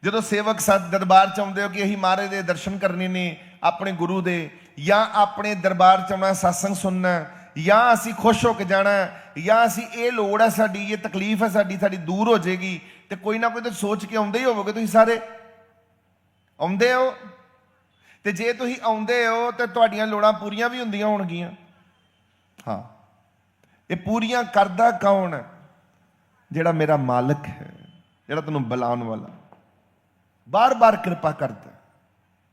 ਜਦੋਂ ਸੇਵਕ ਸਾਧ ਦਰਬਾਰ ਚ ਆਉਂਦੇ ਹੋ ਕਿ ਅਸੀਂ ਮਹਾਰਾਜ ਦੇ ਦਰਸ਼ਨ ਕਰਨੇ ਨੇ, ਆਪਣੇ ਗੁਰੂ ਦੇ, ਜਾਂ ਆਪਣੇ ਦਰਬਾਰ ਚ ਆਉਣਾ, ਸਤਸੰਗ ਸੁਣਨਾ, ਜਾਂ ਅਸੀਂ ਖੁਸ਼ ਹੋ ਕੇ ਜਾਣਾ, ਜਾਂ ਅਸੀਂ ਇਹ ਲੋੜ ਹੈ ਸਾਡੀ, ਇਹ ਤਕਲੀਫ ਹੈ ਸਾਡੀ, ਸਾਡੀ ਦੂਰ ਹੋ ਜਾਏਗੀ, ਤੇ ਕੋਈ ਨਾ ਕੋਈ ਤਾਂ ਸੋਚ ਕੇ ਆਉਂਦੇ ਹੀ ਹੋਵੋਗੇ। ਤੁਸੀਂ ਸਾਰੇ ਆਉਂਦੇ ਹੋ, ਤੇ ਜੇ ਤੁਸੀਂ ਆਉਂਦੇ ਹੋ ਤੇ ਤੁਹਾਡੀਆਂ ਲੋੜਾਂ ਪੂਰੀਆਂ ਵੀ ਹੁੰਦੀਆਂ ਹੋਣਗੀਆਂ। ਹਾਂ, ਇਹ ਪੂਰੀਆਂ ਕਰਦਾ ਕੌਣ ਹੈ? ਜਿਹੜਾ ਮੇਰਾ ਮਾਲਕ ਹੈ, ਜਿਹੜਾ ਤੈਨੂੰ ਬੁਲਾਉਣ ਵਾਲਾ, ਬਾਰ-ਬਾਰ ਕਿਰਪਾ ਕਰਦਾ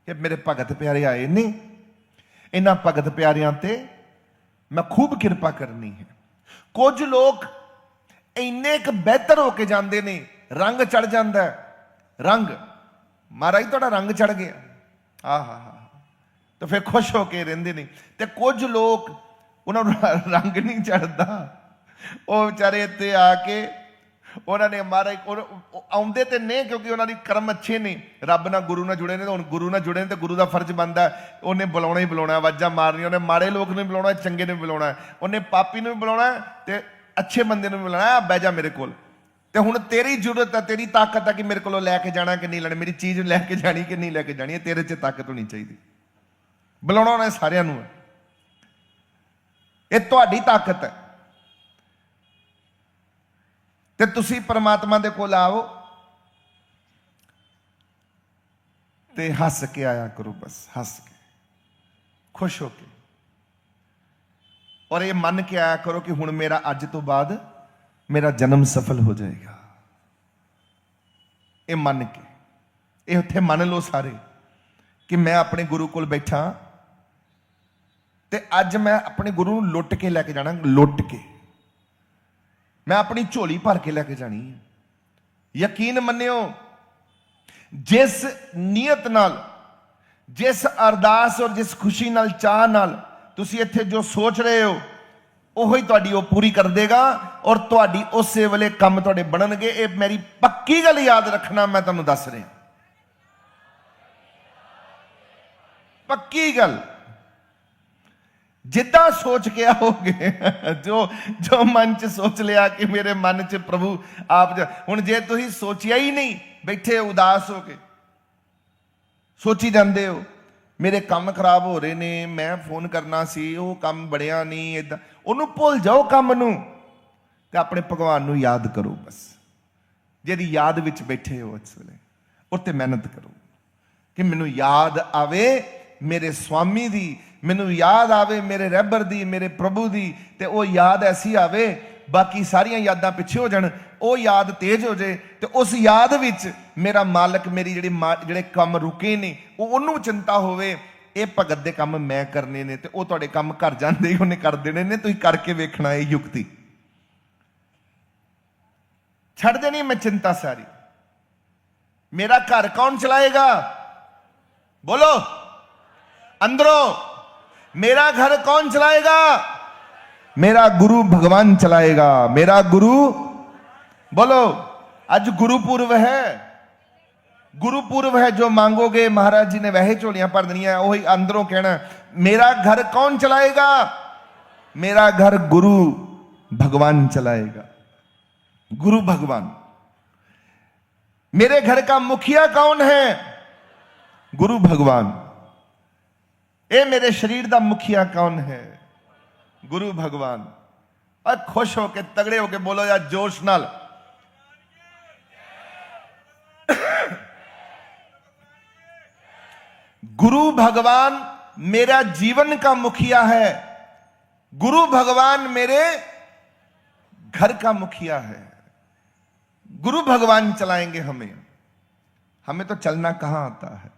ਕਿ ਮੇਰੇ ਭਗਤ ਪਿਆਰੇ ਆਏ ਨੇ, ਇਹਨਾਂ ਭਗਤ ਪਿਆਰਿਆਂ ਤੇ ਮੈਂ ਖੂਬ ਕਿਰਪਾ ਕਰਨੀ ਹੈ। ਕੁਝ ਲੋਕ ਇੰਨੇ ਕੁ ਬਿਹਤਰ ਹੋ ਕੇ ਜਾਂਦੇ ਨੇ, ਰੰਗ ਚੜ ਜਾਂਦਾ, ਰੰਗ ਮਹਾਰਾਜ ਤੁਹਾਡਾ ਰੰਗ ਚੜ ਗਿਆ, ਆਹਾ ਤਾਂ ਫਿਰ ਖੁਸ਼ ਹੋ ਕੇ ਰਹਿੰਦੇ ਨੇ। ਤੇ ਕੁਝ ਲੋਕ ਉਹਨਾਂ ਨੂੰ ਰੰਗ ਨਹੀਂ ਚੜਦਾ, ਉਹ ਵਿਚਾਰੇ ਇੱਥੇ ਆ ਕੇ ਉਹਨਾਂ ਨੇ ਮਹਾਰਾਜ ਆਉਂਦੇ ਤੇ ਨੇ ਕਿਉਂਕਿ ਉਹਨਾਂ ਦੀ ਕਰਮ ਅੱਛੇ ਨੇ, ਰੱਬ ਨਾਲ ਗੁਰੂ ਨਾਲ ਜੁੜੇ ਨੇ। ਹੁਣ ਗੁਰੂ ਨਾਲ ਜੁੜੇ ਨੇ ਤੇ ਗੁਰੂ ਦਾ ਫਰਜ਼ ਬਣਦਾ ਉਹਨੇ ਬੁਲਾਉਣਾ ਹੀ ਬੁਲਾਉਣਾ, ਆਵਾਜ਼ਾਂ ਮਾਰਨੀਆਂ ਉਹਨੇ, ਮਾੜੇ ਲੋਕ ਨੂੰ ਵੀ ਬੁਲਾਉਣਾ, ਚੰਗੇ ਨੂੰ ਵੀ ਬੁਲਾਉਣਾ, ਉਹਨੇ ਪਾਪੀ ਨੂੰ ਵੀ ਬੁਲਾਉਣਾ ਤੇ ਅੱਛੇ ਬੰਦੇ ਨੂੰ ਵੀ ਬੁਲਾਉਣਾ। ਬਹਿ ਜਾ ਮੇਰੇ ਕੋਲ, ਤੇ ਹੁਣ ਤੇਰੀ ਜ਼ਰੂਰਤ ਹੈ, ਤੇਰੀ ਤਾਕਤ ਹੈ ਕਿ ਮੇਰੇ ਕੋਲੋਂ ਲੈ ਕੇ ਜਾਣਾ ਕਿ ਨਹੀਂ ਲੈਣਾ, ਮੇਰੀ ਚੀਜ਼ ਲੈ ਕੇ ਜਾਣੀ ਕਿ ਨਹੀਂ ਲੈ ਕੇ ਜਾਣੀ, ਤੇਰੇ 'ਚ ਤਾਕਤ ਹੋਣੀ ਚਾਹੀਦੀ। ਬੁਲਾਉਣਾ ਉਹਨੇ ਸਾਰਿਆਂ ਨੂੰ, ਇਹ ਤੁਹਾਡੀ ਤਾਕਤ ਹੈ। ਤੇ ਤੁਸੀਂ ਪਰਮਾਤਮਾ ਦੇ ਕੋਲ ਆਓ ਤੇ ਹੱਸ ਕੇ ਆਇਆ ਕਰੋ, ਬਸ ਹੱਸ ਕੇ, ਖੁਸ਼ ਹੋ ਕੇ, ਔਰ ਇਹ ਮੰਨ ਕੇ ਆਇਆ ਕਰੋ ਕਿ ਹੁਣ ਮੇਰਾ ਅੱਜ ਤੋਂ ਬਾਅਦ ਮੇਰਾ ਜਨਮ ਸਫਲ ਹੋ ਜਾਏਗਾ। ਇਹ ਮੰਨ ਕੇ, ਇਹ ਉੱਥੇ ਮੰਨ ਲਓ ਸਾਰੇ ਕਿ ਮੈਂ ਆਪਣੇ ਗੁਰੂ ਕੋਲ ਬੈਠਾ ਤੇ ਅੱਜ ਮੈਂ ਆਪਣੇ ਗੁਰੂ ਨੂੰ ਲੁੱਟ ਕੇ ਲੈ ਕੇ ਜਾਣਾ, ਲੁੱਟ ਕੇ ਮੈਂ ਆਪਣੀ ਝੋਲੀ ਭਰ ਕੇ ਲੈ ਕੇ ਜਾਣੀ ਹੈ। ਯਕੀਨ ਮੰਨਿਓ, ਜਿਸ ਨੀਅਤ ਨਾਲ, ਜਿਸ ਅਰਦਾਸ ਔਰ ਜਿਸ ਖੁਸ਼ੀ ਨਾਲ, ਚਾਹ ਨਾਲ ਤੁਸੀਂ ਇੱਥੇ ਜੋ ਸੋਚ ਰਹੇ ਹੋ, ਉਹੀ ਤੁਹਾਡੀ ਉਹ ਪੂਰੀ ਕਰ ਦੇਗਾ ਔਰ ਤੁਹਾਡੀ ਉਸੇ ਵੇਲੇ ਕੰਮ ਤੁਹਾਡੇ ਬਣਨਗੇ। ਇਹ ਮੇਰੀ ਪੱਕੀ ਗੱਲ ਯਾਦ ਰੱਖਣਾ, ਮੈਂ ਤੁਹਾਨੂੰ ਦੱਸ ਰਿਹਾ, ਪੱਕੀ ਗੱਲ। ਜਿੱਦਾਂ ਸੋਚ ਕੇ ਆਓਗੇ, ਜੋ ਮਨ 'ਚ ਸੋਚ ਲਿਆ ਕਿ ਮੇਰੇ ਮਨ 'ਚ ਪ੍ਰਭੂ ਆਪ, ਹੁਣ ਜੇ ਤੁਸੀਂ ਸੋਚਿਆ ਹੀ ਨਹੀਂ, ਬੈਠੇ ਉਦਾਸ ਹੋ ਕੇ ਸੋਚੀ ਜਾਂਦੇ ਹੋ, मेरे काम खराब हो रहे ने, मैं फोन करना सी, वो काम बढ़िया नहीं, इदां ਉਹਨੂੰ ਭੁੱਲ ਜਾਓ ਕੰਮ ਨੂੰ ਤੇ ਆਪਣੇ ਭਗਵਾਨ ਨੂੰ ਯਾਦ ਕਰੋ। ਬਸ ਜਿਹਦੀ ਯਾਦ ਵਿੱਚ ਬੈਠੇ ਹੋ ਇਸ ਵੇਲੇ ਉੱਤੇ ਮਿਹਨਤ ਕਰੋ ਕਿ ਮੈਨੂੰ ਯਾਦ ਆਵੇ ਮੇਰੇ स्वामी ਦੀ, ਮੈਨੂੰ ਯਾਦ ਆਵੇ ਮੇਰੇ ਰਹਿਬਰ ਦੀ, ਮੇਰੇ ਪ੍ਰਭੂ ਦੀ, ਤੇ ਉਹ ਯਾਦ ਐਸੀ ਆਵੇ ਬਾਕੀ ਸਾਰੀਆਂ ਯਾਦਾਂ ਪਿੱਛੇ ਹੋ ਜਾਣ, ਉਹ ਯਾਦ ਤੇਜ਼ ਹੋ ਜਾਏ ਤੇ ਉਸ ਯਾਦ ਵਿੱਚ ਮੇਰਾ ਮਾਲਕ, ਮੇਰੀ ਜਿਹੜੇ ਕੰਮ ਰੁਕੇ ਨੇ ਉਹਨੂੰ ਚਿੰਤਾ ਹੋਵੇ, ਇਹ ਭਗਤ ਦੇ ਕੰਮ ਮੈਂ ਕਰਨੇ ਨੇ, ਤੇ ਉਹ ਤੁਹਾਡੇ ਕੰਮ ਘਰ ਜਾਂਦੇ ਹੀ ਉਹਨੇ ਕਰ ਦੇਣੇ ਨੇ। ਤੁਸੀਂ ਕਰਕੇ ਵੇਖਣਾ ਇਹ ਯੁਕਤੀ ਛੱਡ ਦੇਣੀ ਮੈਂ चिंता सारी। मेरा घर कौन चलाएगा? बोलो अंदरों, मेरा घर कौन चलाएगा? मेरा गुरु भगवान चलाएगा। मेरा गुरु, बोलो आज गुरुपुरब है, गुरुपुरब है, जो मांगोगे महाराज जी ने वह झोलियां भर देनियां। वही अंदरों कहना मेरा घर कौन चलाएगा? मेरा घर गुरु भगवान चलाएगा। गुरु भगवान। मेरे घर का मुखिया कौन है? गुरु भगवान। ए मेरे शरीर का मुखिया कौन है? गुरु भगवान। और खुश होके तगड़े होके बोलो यार जोश नाल, गुरु भगवान मेरा जीवन का मुखिया है, गुरु भगवान मेरे घर का मुखिया है। गुरु भगवान चलाएंगे हमें। हमें तो चलना कहां आता है,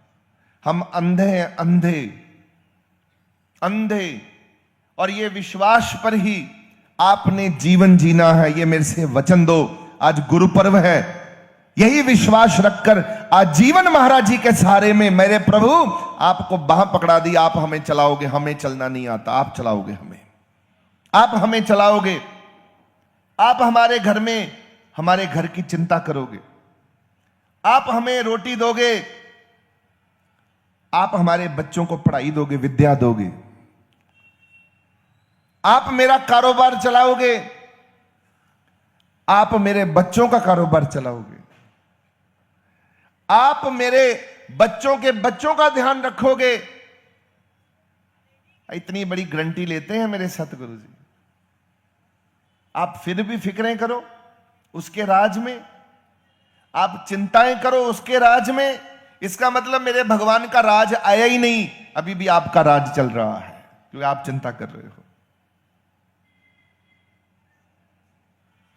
हम अंधे हैं, अंधे अंधे। और ये विश्वास पर ही आपने जीवन जीना है, ये मेरे से वचन दो। आज गुरु पर्व है, यही विश्वास रखकर आज जीवन महाराज जी के सहारे में मेरे प्रभु आपको बाह पकड़ा दी। आप हमें चलाओगे, हमें चलना नहीं आता, आप चलाओगे हमें, आप हमें चलाओगे। आप हमारे घर में हमारे घर की चिंता करोगे, आप हमें रोटी दोगे, आप हमारे बच्चों को पढ़ाई दोगे, विद्या दोगे, आप मेरा कारोबार चलाओगे, आप मेरे बच्चों का कारोबार चलाओगे, आप मेरे बच्चों के बच्चों का ध्यान रखोगे। इतनी बड़ी गारंटी लेते हैं मेरे सतगुरु जी। आप फिर भी फिक्रें करो उसके राज में, आप चिंताएं करो उसके राज में। इसका मतलब मेरे भगवान का राज आया ही नहीं, अभी भी आपका राज चल रहा है, क्योंकि आप चिंता कर रहे हो।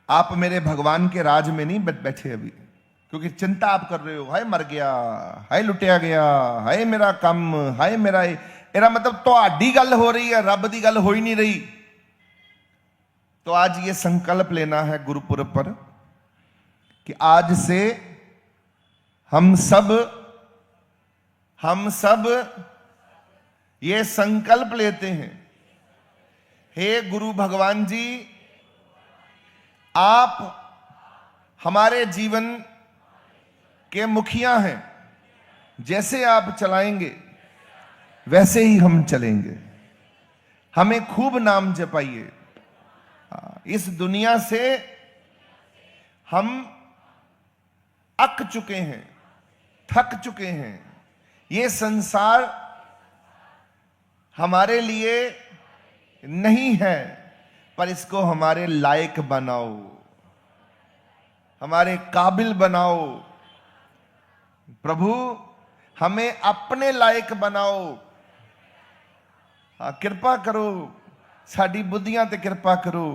आप मेरे भगवान के राज में नहीं बैठे अभी, क्योंकि चिंता आप कर रहे हो। हाय मर गया, हाय लुटिया गया, हाय मेरा कम, हाय मेरा। मेरा मतलब तो गल हो रही है, रब की गल हो ही नहीं रही। तो आज ये संकल्प लेना है गुरुपुरब पर कि आज से हम सब ये संकल्प लेते हैं, हे गुरु भगवान जी, आप हमारे जीवन के मुखिया हैं। जैसे आप चलाएंगे वैसे ही हम चलेंगे। हमें खूब नाम जपाइए। इस दुनिया से हम अक चुके हैं, थक चुके हैं। ये संसार हमारे लिए नहीं है, पर इसको हमारे लायक बनाओ, हमारे काबिल बनाओ। प्रभु हमें अपने लायक बनाओ। कृपा करो, साडी बुद्धियां ते कृपा करो,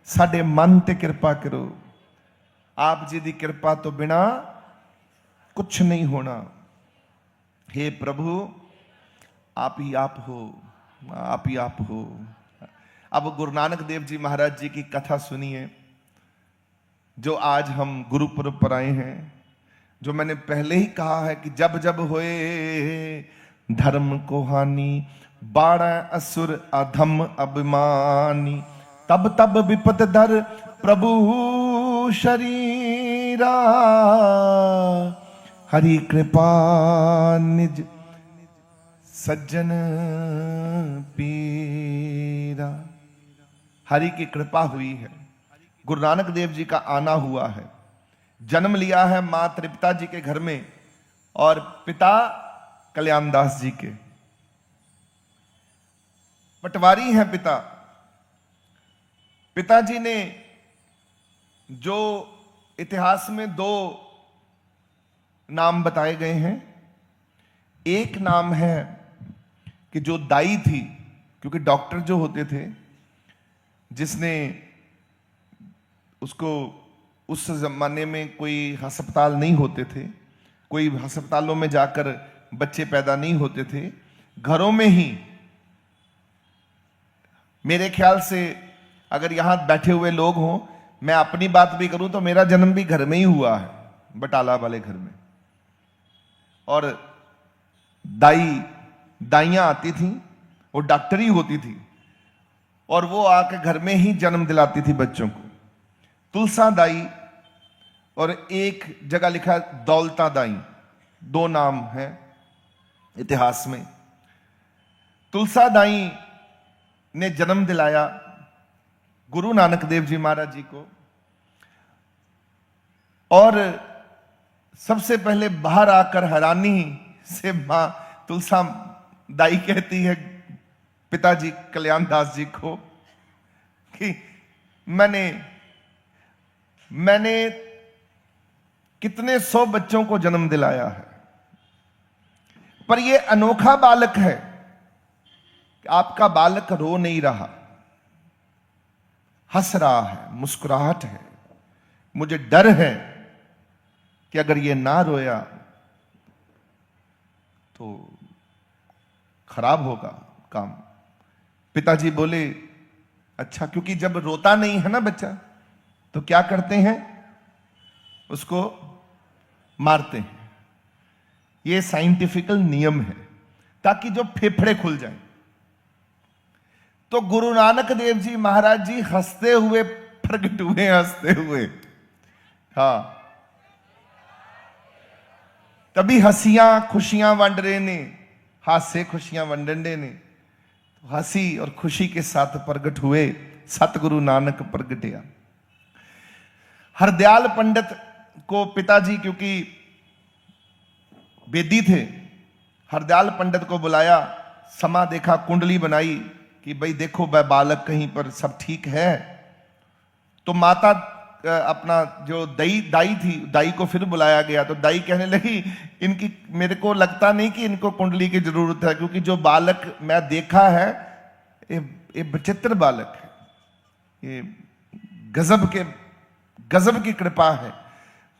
साडे मन ते कृपा करो। आप जी की कृपा तो बिना कुछ नहीं होना। हे प्रभु आप ही आप हो, आप ही आप हो। अब गुरु नानक देव जी महाराज जी की कथा सुनिए, जो आज हम गुरुपुरब पर आए हैं। जो मैंने पहले ही कहा है कि जब जब होए धर्म को हानि, बाड़ा असुर अधम अभिमानी, तब तब विपद धर प्रभु शरीरा, हरि कृपा निज सज्जन पीरा। हरि की कृपा हुई है, गुरु नानक देव जी का आना हुआ है, जन्म लिया है मां तृप्ता जी के घर में और पिता कल्याणदास जी के। पटवारी हैं पिता। पिताजी ने जो इतिहास में दो नाम बताए गए हैं, एक नाम है कि जो दाई थी, क्योंकि डॉक्टर जो होते थे, जिसने उसको, उस जमाने में कोई अस्पताल नहीं होते थे, कोई अस्पतालों में जाकर बच्चे पैदा नहीं होते थे, घरों में ही, मेरे ख्याल से अगर यहां बैठे हुए लोग हों, मैं अपनी बात भी करूं तो मेरा जन्म भी घर में ही हुआ है, बटाला वाले घर में। और दाइयां आती थी, वो डॉक्टरी होती थी, और वो आके घर में ही जन्म दिलाती थी बच्चों को। तुलसा दाई और एक जगह लिखा है दौलता दाई, दो नाम हैं इतिहास में। तुलसा दाई ने जन्म दिलाया गुरु नानक देव जी महाराज जी को, और सबसे पहले बाहर आकर हैरानी से मां तुलसा दाई कहती है पिताजी कल्याण दास जी को कि मैंने कितने 100 बच्चों को जन्म दिलाया है, पर यह अनोखा बालक है कि आपका बालक रो नहीं रहा, हंस रहा है, मुस्कुराहट है। मुझे डर है कि अगर ये ना रोया तो खराब होगा काम। पिताजी बोले अच्छा, क्योंकि जब रोता नहीं है ना बच्चा तो क्या करते हैं, उसको मारते हैं। ये साइंटिफिकल नियम है ताकि जो फेफड़े खुल जाएं। तो गुरु नानक देव जी महाराज जी हंसते हुए प्रकट हुए, हंसते हुए। हां, तभी हंसियां खुशियां वंड रहे ने, हासे खुशियां वंडने ने। तो हंसी और खुशी के साथ प्रकट हुए सतगुरु नानक प्रगटिया। हरदयाल पंडित को पिताजी, क्योंकि वेदी थे, हरदयाल पंडित को बुलाया, समा देखा, कुंडली बनाई कि भाई देखो वह बालक कहीं पर सब ठीक है। तो माता अपना जो दाई थी, दाई को फिर बुलाया गया। तो दाई कहने लगी इनकी, मेरे को लगता नहीं कि इनको कुंडली की जरूरत है, क्योंकि जो बालक मैं देखा है ये विचित्र बालक है, ये गजब की कृपा है।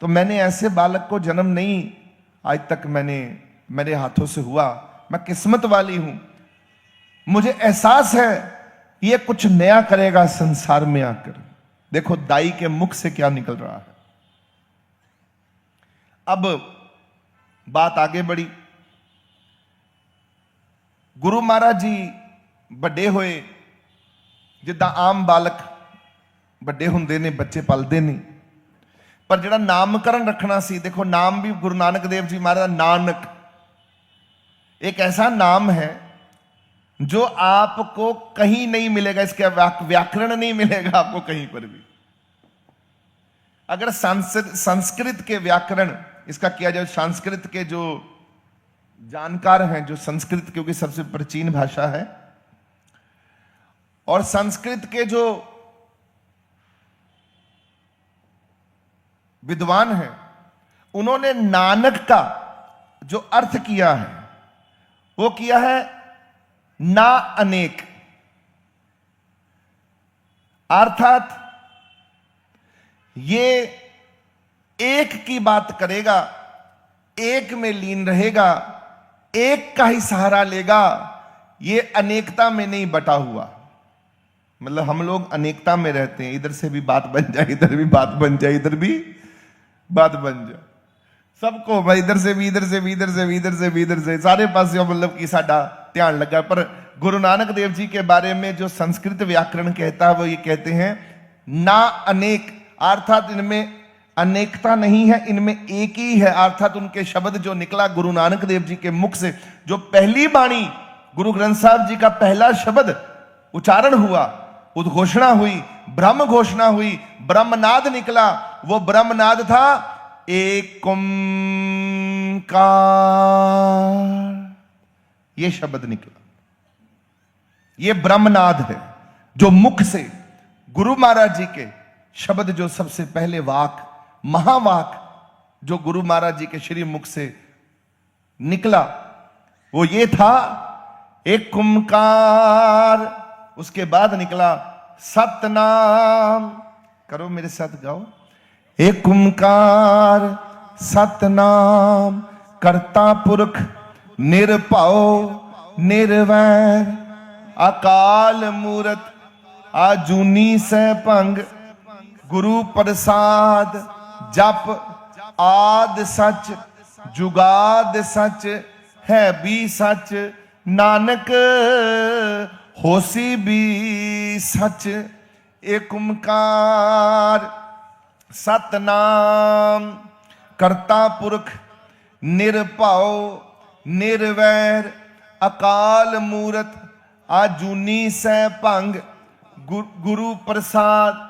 तो मैंने ऐसे बालक को जन्म नहीं आज तक मेरे हाथों से हुआ, मैं किस्मत वाली हूं। मुझे एहसास है ये कुछ नया करेगा संसार में आकर। देखो दाई के मुख से क्या निकल रहा है। अब बात आगे बढ़ी। गुरु महाराज जी ਵੱਡੇ ਹੋਏ, ਜਿੱਦਾਂ ਆਮ ਬਾਲਕ ਵੱਡੇ ਹੁੰਦੇ ਨੇ, ਬੱਚੇ ਪਲਦੇ ਨੇ, पर ਜਿਹੜਾ नामकरण रखना सी, देखो नाम भी गुरु नानक देव जी महाराज, नानक एक ऐसा नाम है जो आपको कहीं नहीं मिलेगा, इसके व्याकरण नहीं मिलेगा आपको कहीं पर भी। अगर संस्कृत के व्याकरण इसका किया जाए, संस्कृत के जो जानकार हैं, जो संस्कृत क्योंकि सबसे प्राचीन भाषा है, और संस्कृत के जो विद्वान हैं, उन्होंने नानक का जो अर्थ किया है वो किया है ना अनेक, अर्थात ये एक की बात करेगा, एक में लीन रहेगा, एक का ही सहारा लेगा, ये अनेकता में नहीं बटा हुआ। मतलब हम लोग अनेकता में रहते हैं, इधर से भी बात बन जाए, इधर भी बात बन जाए, इधर भी बात बन जाए, सबको भाई इधर से भी, इधर से भी, इधर से भी, इधर से भी, इधर से सारे पास मतलब कि साडा ध्यान लगा। पर गुरु नानक देव जी के बारे में जो संस्कृत व्याकरण कहता है वो ये कहते हैं ना अनेक, अर्थात इनमें अनेकता नहीं है, इनमें एक ही है। अर्थात उनके शब्द जो निकला गुरु नानक देव जी के मुख से, जो पहली बाणी गुरु ग्रंथ साहब जी का पहला शब्द उच्चारण हुआ, उद्घोषणा हुई, ब्रह्म घोषणा हुई, ब्रह्मनाद निकला, वो ब्रह्मनाद था एक ओंकार, ये शब्द निकला, ये ब्रह्मनाद है जो मुख से गुरु महाराज जी के शब्द, जो सबसे पहले वाक, महावाक जो गुरु महाराज जी के श्री मुख से निकला वो ये था, एक ओंकार। उसके बाद निकला सतनाम। करो मेरे साथ, गाओ। एक ओंकार सतनाम, करता पुरख निरभउ निर्वैर, अकाल मूरत आजूनी सैभंग, गुरु प्रसाद जप आद सच, जुगाद सच है भी सच, नानक होसी भी सच। एक ओंकार सतनाम, करता पुरख निरभउ निर्वैर, अकाल मूरत आजूनी सैभंग, गुरु प्रसाद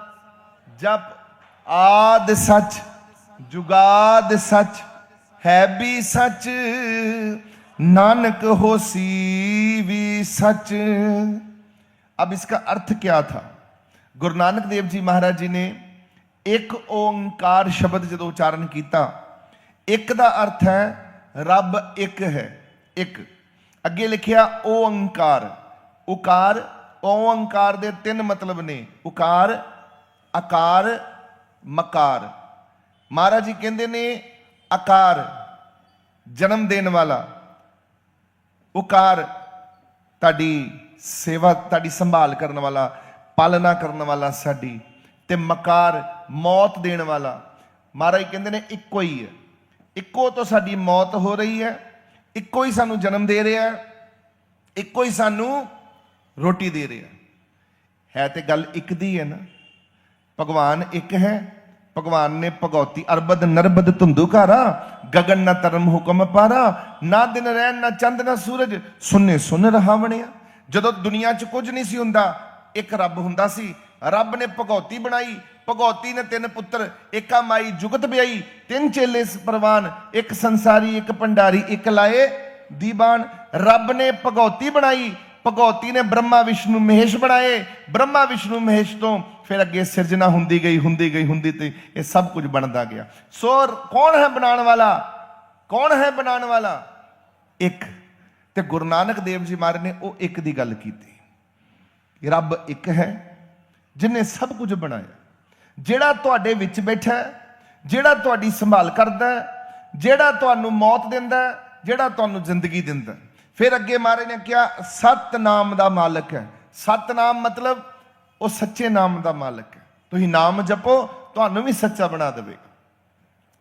जप आद सच, जुगाद सच है भी सच, नानक होसी भी सच। अब इसका अर्थ क्या था? गुरु नानक देव जी महाराज जी ने एक ओंकार शब्द जो उच्चारण किया, एक का अर्थ है रब एक है, एक। अगे लिखिया ओंकार, उकार ओंकार दे तीन मतलब ने, उकार आकार मकार। महाराज जी कहते ने आकार जन्म देने वाला, उकार ताड़ी सेवा ताड़ी संभाल करने वाला, पालना करने वाला साड़ी, ते मकार मौत देने वाला। महाराज कहते ने इक्को ही है, इक्को तो साड़ी मौत हो रही है, इक्को ही सानू जन्म दे रहा है, इक्को ही सानू रोटी दे रहा है तो गल एक दी है ना। भगवान एक है, भगवान ने भगौती अरबद नरबद धुंधुकारा, गगन ना तरम हुक्म पारा, ना दिन रहन ना चंद ना सूरज, सुने सुन रहा बनिया। जदों दुनिया च कुछ नहीं सी हुंदा, एक रब हुंदा सी। रब ने भगौती बनाई, भगौती ने तीन पुत्र, एका माई जुगत ब्याई, तीन चेले परवान, एक संसारी एक भंडारी, एक लाए दीवान। रब ने भगौती बनाई, भगौती ने ब्रह्मा विष्णु महेश बनाए, ब्रह्मा विष्णु महेश तो फिर अगे सिरजना हुंदी गई हुंदी गई हुंदी ते ये सब कुछ बनता गया। सो कौन है बनाने वाला? कौन है बनाने वाला? एक। ते गुरु नानक देव जी महाराज ने वो एक दी गल की, रब एक है जिन्हें सब कुछ बनाया, जेड़ा तुहाडे विच बैठा है, जेड़ा तुहाडी संभाल करदा है, जेड़ा तुहानू मौत दिंदा है, जेड़ा तुहानू जिंदगी दिंदा है। फिर अगे महाराज ने क्या, सतनाम दा मालक है। सतनाम मतलब वो सच्चे नाम दा मालक है। तुसीं नाम जपो, तुहानू भी सच्चा बना देवेगा,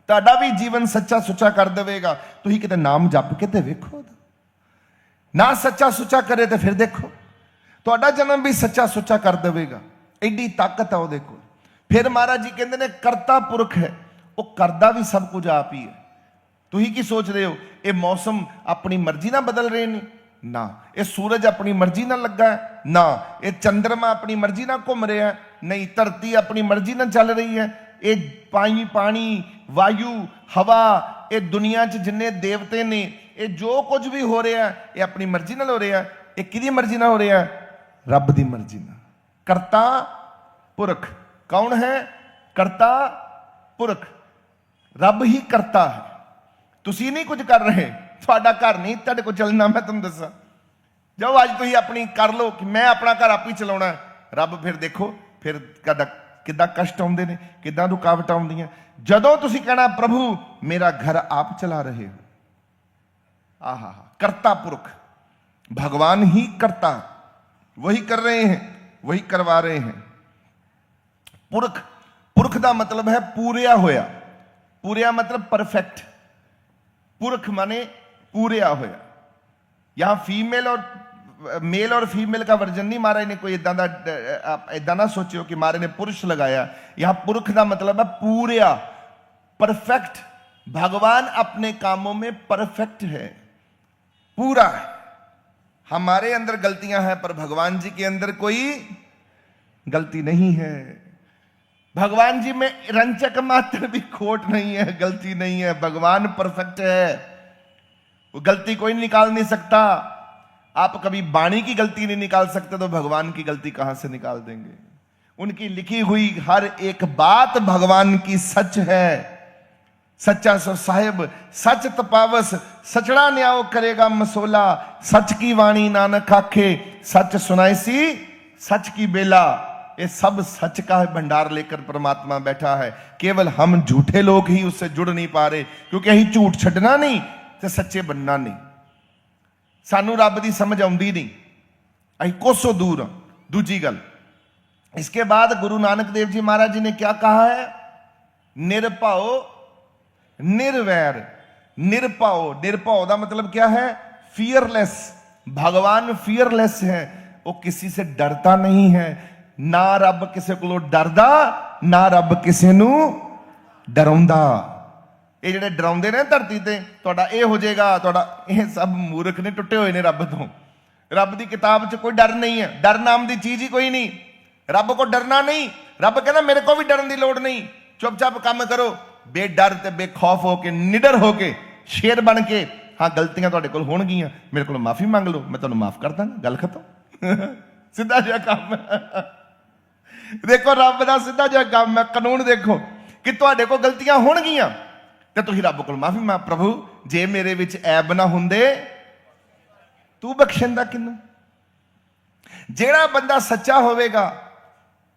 तुहाडा भी जीवन सच्चा सुचा कर देवेगा। तुसीं किते नाम जप के ते वेखो, ना सच्चा सुचा करे तो फिर देखो, तुहाडा जन्म भी सच्चा सुचा कर देवेगा। एडी ताकत है वो, देखो। फिर महाराज जी कहते ने करता पुरख है, वो करदा भी सब कुछ आप ही है। तुसीं की सोच रहे हो ये मौसम अपनी मर्जी ना बदल रहे ने? ना। ये सूरज अपनी मर्जी ना लगा है? ना। ये चंद्रमा अपनी मर्जी ना घूम रहा है? नहीं। धरती अपनी मर्जी ना चल रही है? ये पानी पानी वायु हवा, ये दुनिया च जिन्ने देवते ने, ये जो कुछ भी हो रहा है ये अपनी मर्जी नाल हो रहा है। ये किहदी मर्जी नाल हो रहा है? रब दी मर्जी नाल। करता पुरख कौन है? करता पुरख रब ही करता है। तुसीं नहीं कुछ कर रहे, तुहाडा घर नहीं तुहाडे कोल चलना। मैं तुहानूं दस्सां, जाओ अज तुसीं अपनी कर लो कि मैं अपना घर आप ही चलाउणा है। रब फिर देखो फिर किद्दां कष्ट आउंदे ने, किद्दां रुकावट आउंदियां। जदों तुसीं कहना प्रभु मेरा घर आप चला रहे हो, आहा, करता पुरख भगवान ही करता, वही कर रहे हैं, वही करवा रहे हैं। पुरख, पुरख का मतलब है पूरिया होया। पूरिया मतलब परफेक्ट, पुरख माने पूरिया होया। यहां फीमेल और मेल और फीमेल का वर्जन नहीं महाराज ने कोई इदा ना सोचो कि महाराज ने पुरुष लगाया। यहां पुरख का मतलब है पूरिया, परफेक्ट। भगवान अपने कामों में परफेक्ट है, पूरा है। हमारे अंदर गलतियां हैं पर भगवान जी के अंदर कोई गलती नहीं है। भगवान जी में रंचक मात्र भी खोट नहीं है, गलती नहीं है। भगवान परफेक्ट है, वो गलती कोई निकाल नहीं सकता। आप कभी वाणी की गलती नहीं निकाल सकते तो भगवान की गलती कहां से निकाल देंगे। उनकी लिखी हुई हर एक बात भगवान की सच है। सच्चा सो साहिब सच तपावस, सचड़ा न्याओ करेगा मसोला, सच की वाणी नानक आखे, सच सुनाई सी सच की बेला। ये सब सच का भंडार लेकर परमात्मा बैठा है। केवल हम झूठे लोग ही उससे जुड़ नहीं पा रहे, क्योंकि अहीं झूठ छड्डना नहीं ते सच्चे बनना नहीं। सानू रब दी समझ आउंदी नहीं, अहीं कोसों दूर हां। दूजी गल, इसके बाद गुरु नानक देव जी महाराज जी ने क्या कहा है? निरभाओ निर्वैर। निरभाओ, निरभाओ का मतलब क्या है? फियरलेस। भगवान फियरलेस है, वो किसी से डरता नहीं है। ना रब किसी को डरदा, ना रब किसी नू डराउंदा। ये ਜਿਹੜੇ ਡਰਾਉਂਦੇ ਨੇ ਧਰਤੀ ਤੇ ਤੁਹਾਡਾ ਇਹ ਹੋ ਜਾਏਗਾ, ਤੁਹਾਡਾ ਇਹ ਸਭ ਮੂਰਖ ਨੇ, ਟੁੱਟੇ ਹੋਏ ਨੇ ਰੱਬ ਤੋਂ। ਰੱਬ ਦੀ ਕਿਤਾਬ 'ਚ ਕੋਈ ਡਰ ਨਹੀਂ ਹੈ। ਡਰ ਨਾਮ ਦੀ ਚੀਜ਼ ਹੀ ਕੋਈ ਨਹੀਂ। ਰੱਬ ਕੋ ਡਰਨਾ ਨਹੀਂ। ਰੱਬ ਕਹਿੰਦਾ ਮੇਰੇ ਕੋ ਵੀ ਡਰਨ ਦੀ ਲੋੜ ਨਹੀਂ, ਚੁੱਪਚਾਪ ਕੰਮ ਕਰੋ, ਬੇਡਰ ਤੇ ਬੇਖੌਫ ਹੋ ਕੇ, ਨਿਡਰ ਹੋ ਕੇ, ਸ਼ੇਰ ਬਣ ਕੇ। ਹਾਂ ਗਲਤੀਆਂ ਤੁਹਾਡੇ ਕੋਲ ਹੋਣਗੀਆਂ, ਮੇਰੇ ਕੋਲ ਮਾਫੀ ਮੰਗ ਲਓ, ਮੈਂ ਤੁਹਾਨੂੰ ਮਾਫ ਕਰ ਦਾਂਗਾ, ਗੱਲ ਖਤਮ। ਸਿੱਧਾ ਜਿਹਾ ਕੰਮ ਹੈ। ਦੇਖੋ ਰੱਬ ਦਾ ਸਿੱਧਾ ਜਿਹਾ ਕੰਮ ਹੈ। ਕਾਨੂੰਨ ਦੇਖੋ ਕਿ ਤੁਹਾਡੇ ਕੋਲ ਗਲਤੀਆਂ ਹੋਣਗੀਆਂ ਤੇ ਤੁਸੀਂ ਰੱਬ ਕੋਲ ਮਾਫੀ ਮੰਗ, ਪ੍ਰਭੂ ਜੇ ਮੇਰੇ ਵਿੱਚ ਐਬ ਨਾ ਹੁੰਦੇ ਤੂੰ ਬਖਸ਼ਿੰਦਾ ਕਿਨੂੰ। ਜਿਹੜਾ ਬੰਦਾ ਸੱਚਾ ਹੋਵੇਗਾ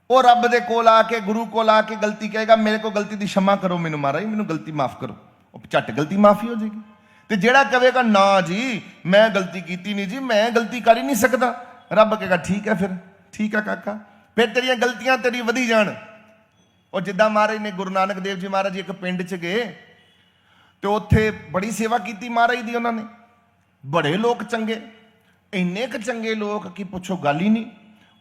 ਉਹ ਰੱਬ ਦੇ ਕੋਲ ਆ ਕੇ, ਗੁਰੂ ਕੋਲ ਆ ਕੇ ਗਲਤੀ ਕਹੇਗਾ, ਮੇਰੇ ਕੋਲ ਗਲਤੀ ਦੀ क्षमा ਕਰੋ, ਮੈਨੂੰ ਮਹਾਰਾਜ ਮੈਨੂੰ ਗਲਤੀ ਮਾਫ ਕਰੋ, ਉਹ ਝੱਟ ਗਲਤੀ ਮਾਫੀ ਹੋ ਜਾਏਗੀ। ਤੇ ਜਿਹੜਾ ਕਹੇਗਾ ਨਾ ਜੀ ਮੈਂ ਗਲਤੀ ਕੀਤੀ ਨਹੀਂ ਜੀ, ਮੈਂ ਗਲਤੀ ਕਰ ਹੀ ਨਹੀਂ ਸਕਦਾ, ਰੱਬ ਕਹੇਗਾ ਠੀਕ ਹੈ, ਫਿਰ ਠੀਕ ਹੈ ਕਾਕਾ, ਫਿਰ ਤੇਰੀਆਂ ਗਲਤੀਆਂ ਤੇਰੀ ਵਧੀ ਜਾਣ। ਉਹ ਜਿੱਦਾਂ ਮਹਾਰਾਜ ਨੇ, ਗੁਰੂ ਨਾਨਕ ਦੇਵ ਜੀ ਮਹਾਰਾਜ ਇੱਕ ਪਿੰਡ 'ਚ ਗਏ ਤੇ ਉੱਥੇ ਬੜੀ ਸੇਵਾ ਕੀਤੀ ਮਹਾਰਾਜ ਦੀ ਉਹਨਾਂ ਨੇ। ਬੜੇ ਲੋਕ ਚੰਗੇ, ਇੰਨੇ ਕੁ ਚੰਗੇ ਲੋਕ ਕਿ ਪੁੱਛੋ ਗੱਲ ਹੀ ਨਹੀਂ।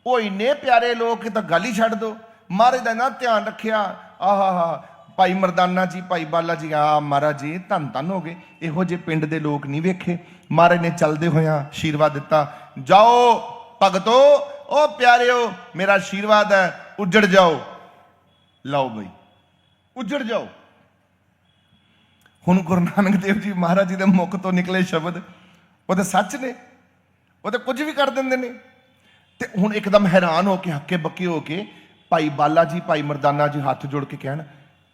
ਉਹ ਇੰਨੇ ਪਿਆਰੇ ਲੋਕ ਕਿ ਤਾਂ ਗੱਲ ਹੀ ਛੱਡ ਦੋ। ਮਹਾਰਾਜ ਦਾ ਨਾ ਧਿਆਨ ਰੱਖਿਆ। ਆਹਾ ਭਾਈ ਮਰਦਾਨਾ ਜੀ, ਭਾਈ ਬਾਲਾ ਜੀ, ਆ ਮਹਾਰਾਜ ਜੀ ਧੰਨ ਧੰਨ ਹੋ ਗਏ, ਇਹੋ ਜਿਹੇ ਪਿੰਡ ਦੇ ਲੋਕ ਨਹੀਂ ਵੇਖੇ। ਮਹਾਰਾਜ ਨੇ ਚੱਲਦੇ ਹੋਇਆਂ ਆਸ਼ੀਰਵਾਦ ਦਿੱਤਾ, ਜਾਓ ਭਗਤੋ, ਉਹ ਪਿਆਰਿਓ, ਮੇਰਾ ਆਸ਼ੀਰਵਾਦ ਹੈ, ਉੱਜੜ ਜਾਓ। ਲਓ ਬਈ ਉੱਜੜ ਜਾਓ। ਹੁਣ ਗੁਰੂ ਨਾਨਕ ਦੇਵ ਜੀ ਮਹਾਰਾਜ ਜੀ ਦੇ ਮੁਖ ਤੋਂ ਨਿਕਲੇ ਸ਼ਬਦ ਉਹ ਤਾਂ ਸੱਚ ਨੇ, ਉਹ ਤਾਂ ਕੁਝ ਵੀ ਕਰ ਦਿੰਦੇ ਨੇ। ਤੇ ਹੁਣ ਇੱਕਦਮ ਹੈਰਾਨ ਹੋ ਕੇ, ਹੱਕੇ ਬੱਕੇ ਹੋ ਕੇ ਭਾਈ ਬਾਲਾ ਜੀ, ਭਾਈ ਮਰਦਾਨਾ ਜੀ ਹੱਥ ਜੋੜ ਕੇ ਕਹਿਣ,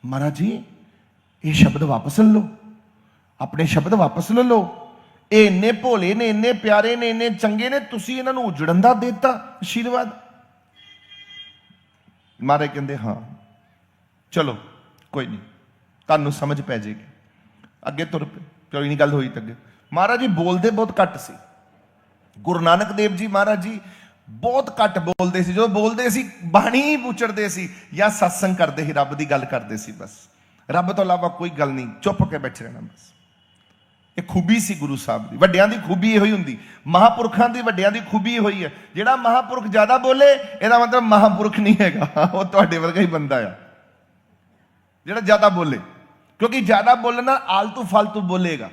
ਮਹਾਰਾਜ ਜੀ ਇਹ ਸ਼ਬਦ ਵਾਪਸ ਲੈ ਲਓ, ਆਪਣੇ ਸ਼ਬਦ ਵਾਪਸ ਲੈ ਲਓ। ਇਹ ਇੰਨੇ ਭੋਲੇ ਨੇ, ਇੰਨੇ ਪਿਆਰੇ ਨੇ, ਇੰਨੇ ਚੰਗੇ ਨੇ, ਤੁਸੀਂ ਇਹਨਾਂ ਨੂੰ ਉਜੜਨ ਦਾ ਦੇਤਾ ਆਸ਼ੀਰਵਾਦ। ਮਹਾਰਾਜ ਕਹਿੰਦੇ ਹਾਂ ਚਲੋ ਕੋਈ ਨਹੀਂ, ਤੁਹਾਨੂੰ ਸਮਝ ਪੈ ਜਾਏਗੀ। ਅੱਗੇ ਤੁਰ ਪਏ, ਕੋਈ ਨਹੀਂ ਗੱਲ ਹੋਈ ਤਾਂ ਅੱਗੇ। ਮਹਾਰਾਜ ਜੀ ਬੋਲਦੇ ਬਹੁਤ ਘੱਟ ਸੀ। ਗੁਰੂ ਨਾਨਕ ਦੇਵ ਜੀ ਮਹਾਰਾਜ ਜੀ ਬਹੁਤ ਘੱਟ ਬੋਲਦੇ ਸੀ। ਜਦੋਂ ਬੋਲਦੇ ਸੀ ਬਾਣੀ ਹੀ ਪੁੱਛੜਦੇ ਸੀ ਜਾਂ ਸਤਸੰਗ ਕਰਦੇ ਸੀ, ਰੱਬ ਦੀ ਗੱਲ ਕਰਦੇ ਸੀ ਬਸ। ਰੱਬ ਤੋਂ ਇਲਾਵਾ ਕੋਈ ਗੱਲ ਨਹੀਂ, ਚੁੱਪ ਕੇ ਬੈਠੇ ਰਹਿਣਾ ਬਸ। ਇਹ ਖੂਬੀ ਸੀ ਗੁਰੂ ਸਾਹਿਬ ਦੀ। ਵੱਡਿਆਂ ਦੀ ਖੂਬੀ ਇਹੋ ਹੀ ਹੁੰਦੀ, ਮਹਾਂਪੁਰਖਾਂ ਦੀ, ਵੱਡਿਆਂ ਦੀ ਖੂਬੀ ਇਹੋ ਹੀ ਹੈ। ਜਿਹੜਾ ਮਹਾਂਪੁਰਖ ਜ਼ਿਆਦਾ ਬੋਲੇ ਇਹਦਾ ਮਤਲਬ ਮਹਾਂਪੁਰਖ ਨਹੀਂ ਹੈਗਾ, ਉਹ ਤੁਹਾਡੇ ਵਰਗਾ ਹੀ ਬੰਦਾ ਆ ਜਿਹੜਾ ਜ਼ਿਆਦਾ ਬੋਲੇ। ਕਿਉਂਕਿ ਜ਼ਿਆਦਾ ਬੋਲਣ ਨਾਲ ਆਲਤੂ ਫਾਲਤੂ ਬੋਲੇਗਾ,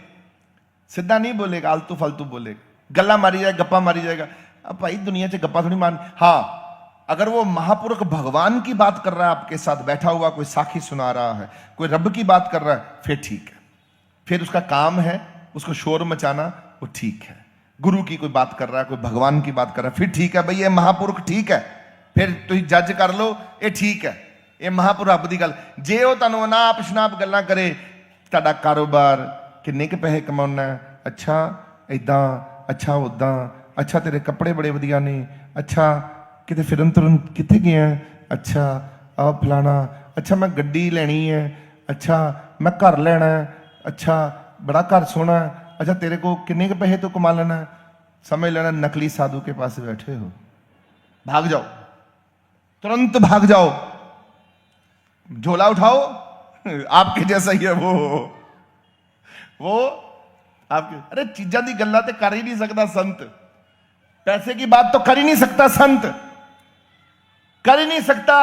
ਸਿੱਧਾ ਨਹੀਂ ਬੋਲੇਗਾ, ਆਲਤੂ ਫਾਲਤੂ ਬੋਲੇਗਾ, ਗੱਲਾਂ ਮਾਰੀ ਜਾਏ, गप्पा मारी जाएगा। अब भाई दुनिया से गप्पा थोड़ी मार। हाँ अगर वो महापुरुष भगवान की बात कर रहा है, आपके साथ बैठा हुआ कोई साखी सुना रहा है, कोई रब की बात कर रहा है, फिर ठीक है, फिर उसका काम है उसको शोर मचाना, वो ठीक है। गुरु की कोई बात कर रहा है, कोई भगवान की बात कर रहा है, फिर ठीक है भाई, ये महापुरुष ठीक है, फिर तुम जज कर लो ये ठीक है, ये महापुरुष रब की गल। जे वो तुहानूं अनाप शनाप गल्लां करे, तुहाडा कारोबार किन्ने के पैसे कमाउणा, अच्छा इदां, अच्छा उदां, अच्छा तेरे कपड़े बड़े वधिया ने, अच्छा किते फिरन तुरन कित्थे गया, अच्छा आ फलाना, अच्छा मैं गड्डी लैनी है, अच्छा मैं घर लैना है, अच्छा बड़ा घर सोना है, अच्छा तेरे को किन्ने के पैसे तो कमा लेना है, समझ लेना नकली साधु के पास बैठे हो, भाग जाओ, तुरंत भाग जाओ, झोला उठाओ, आपके जैसा ही है वो आपके। अरे चीजा की गल्लां ते कर ही नहीं सकता संत, पैसे की बात तो कर ही नहीं सकता संत, कर ही नहीं सकता,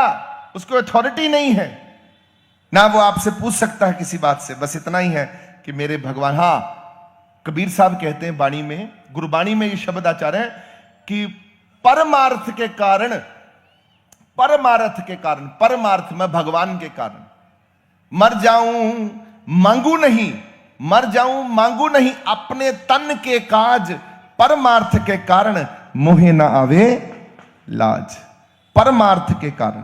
उसको अथॉरिटी नहीं है ना, वो आपसे पूछ सकता है किसी बात से। बस इतना ही है कि मेरे भगवान। हाँ कबीर साहब कहते हैं बाणी में, गुरबाणी में ये शब्द आचार्य है कि परमार्थ के कारण, परमार्थ के कारण, परमार्थ में भगवान के कारण, मर जाऊं मांगू नहीं, मर जाऊं मांगू नहीं, अपने तन के काज परमार्थ के कारण मोहे ना आवे लाज। परमार्थ के कारण,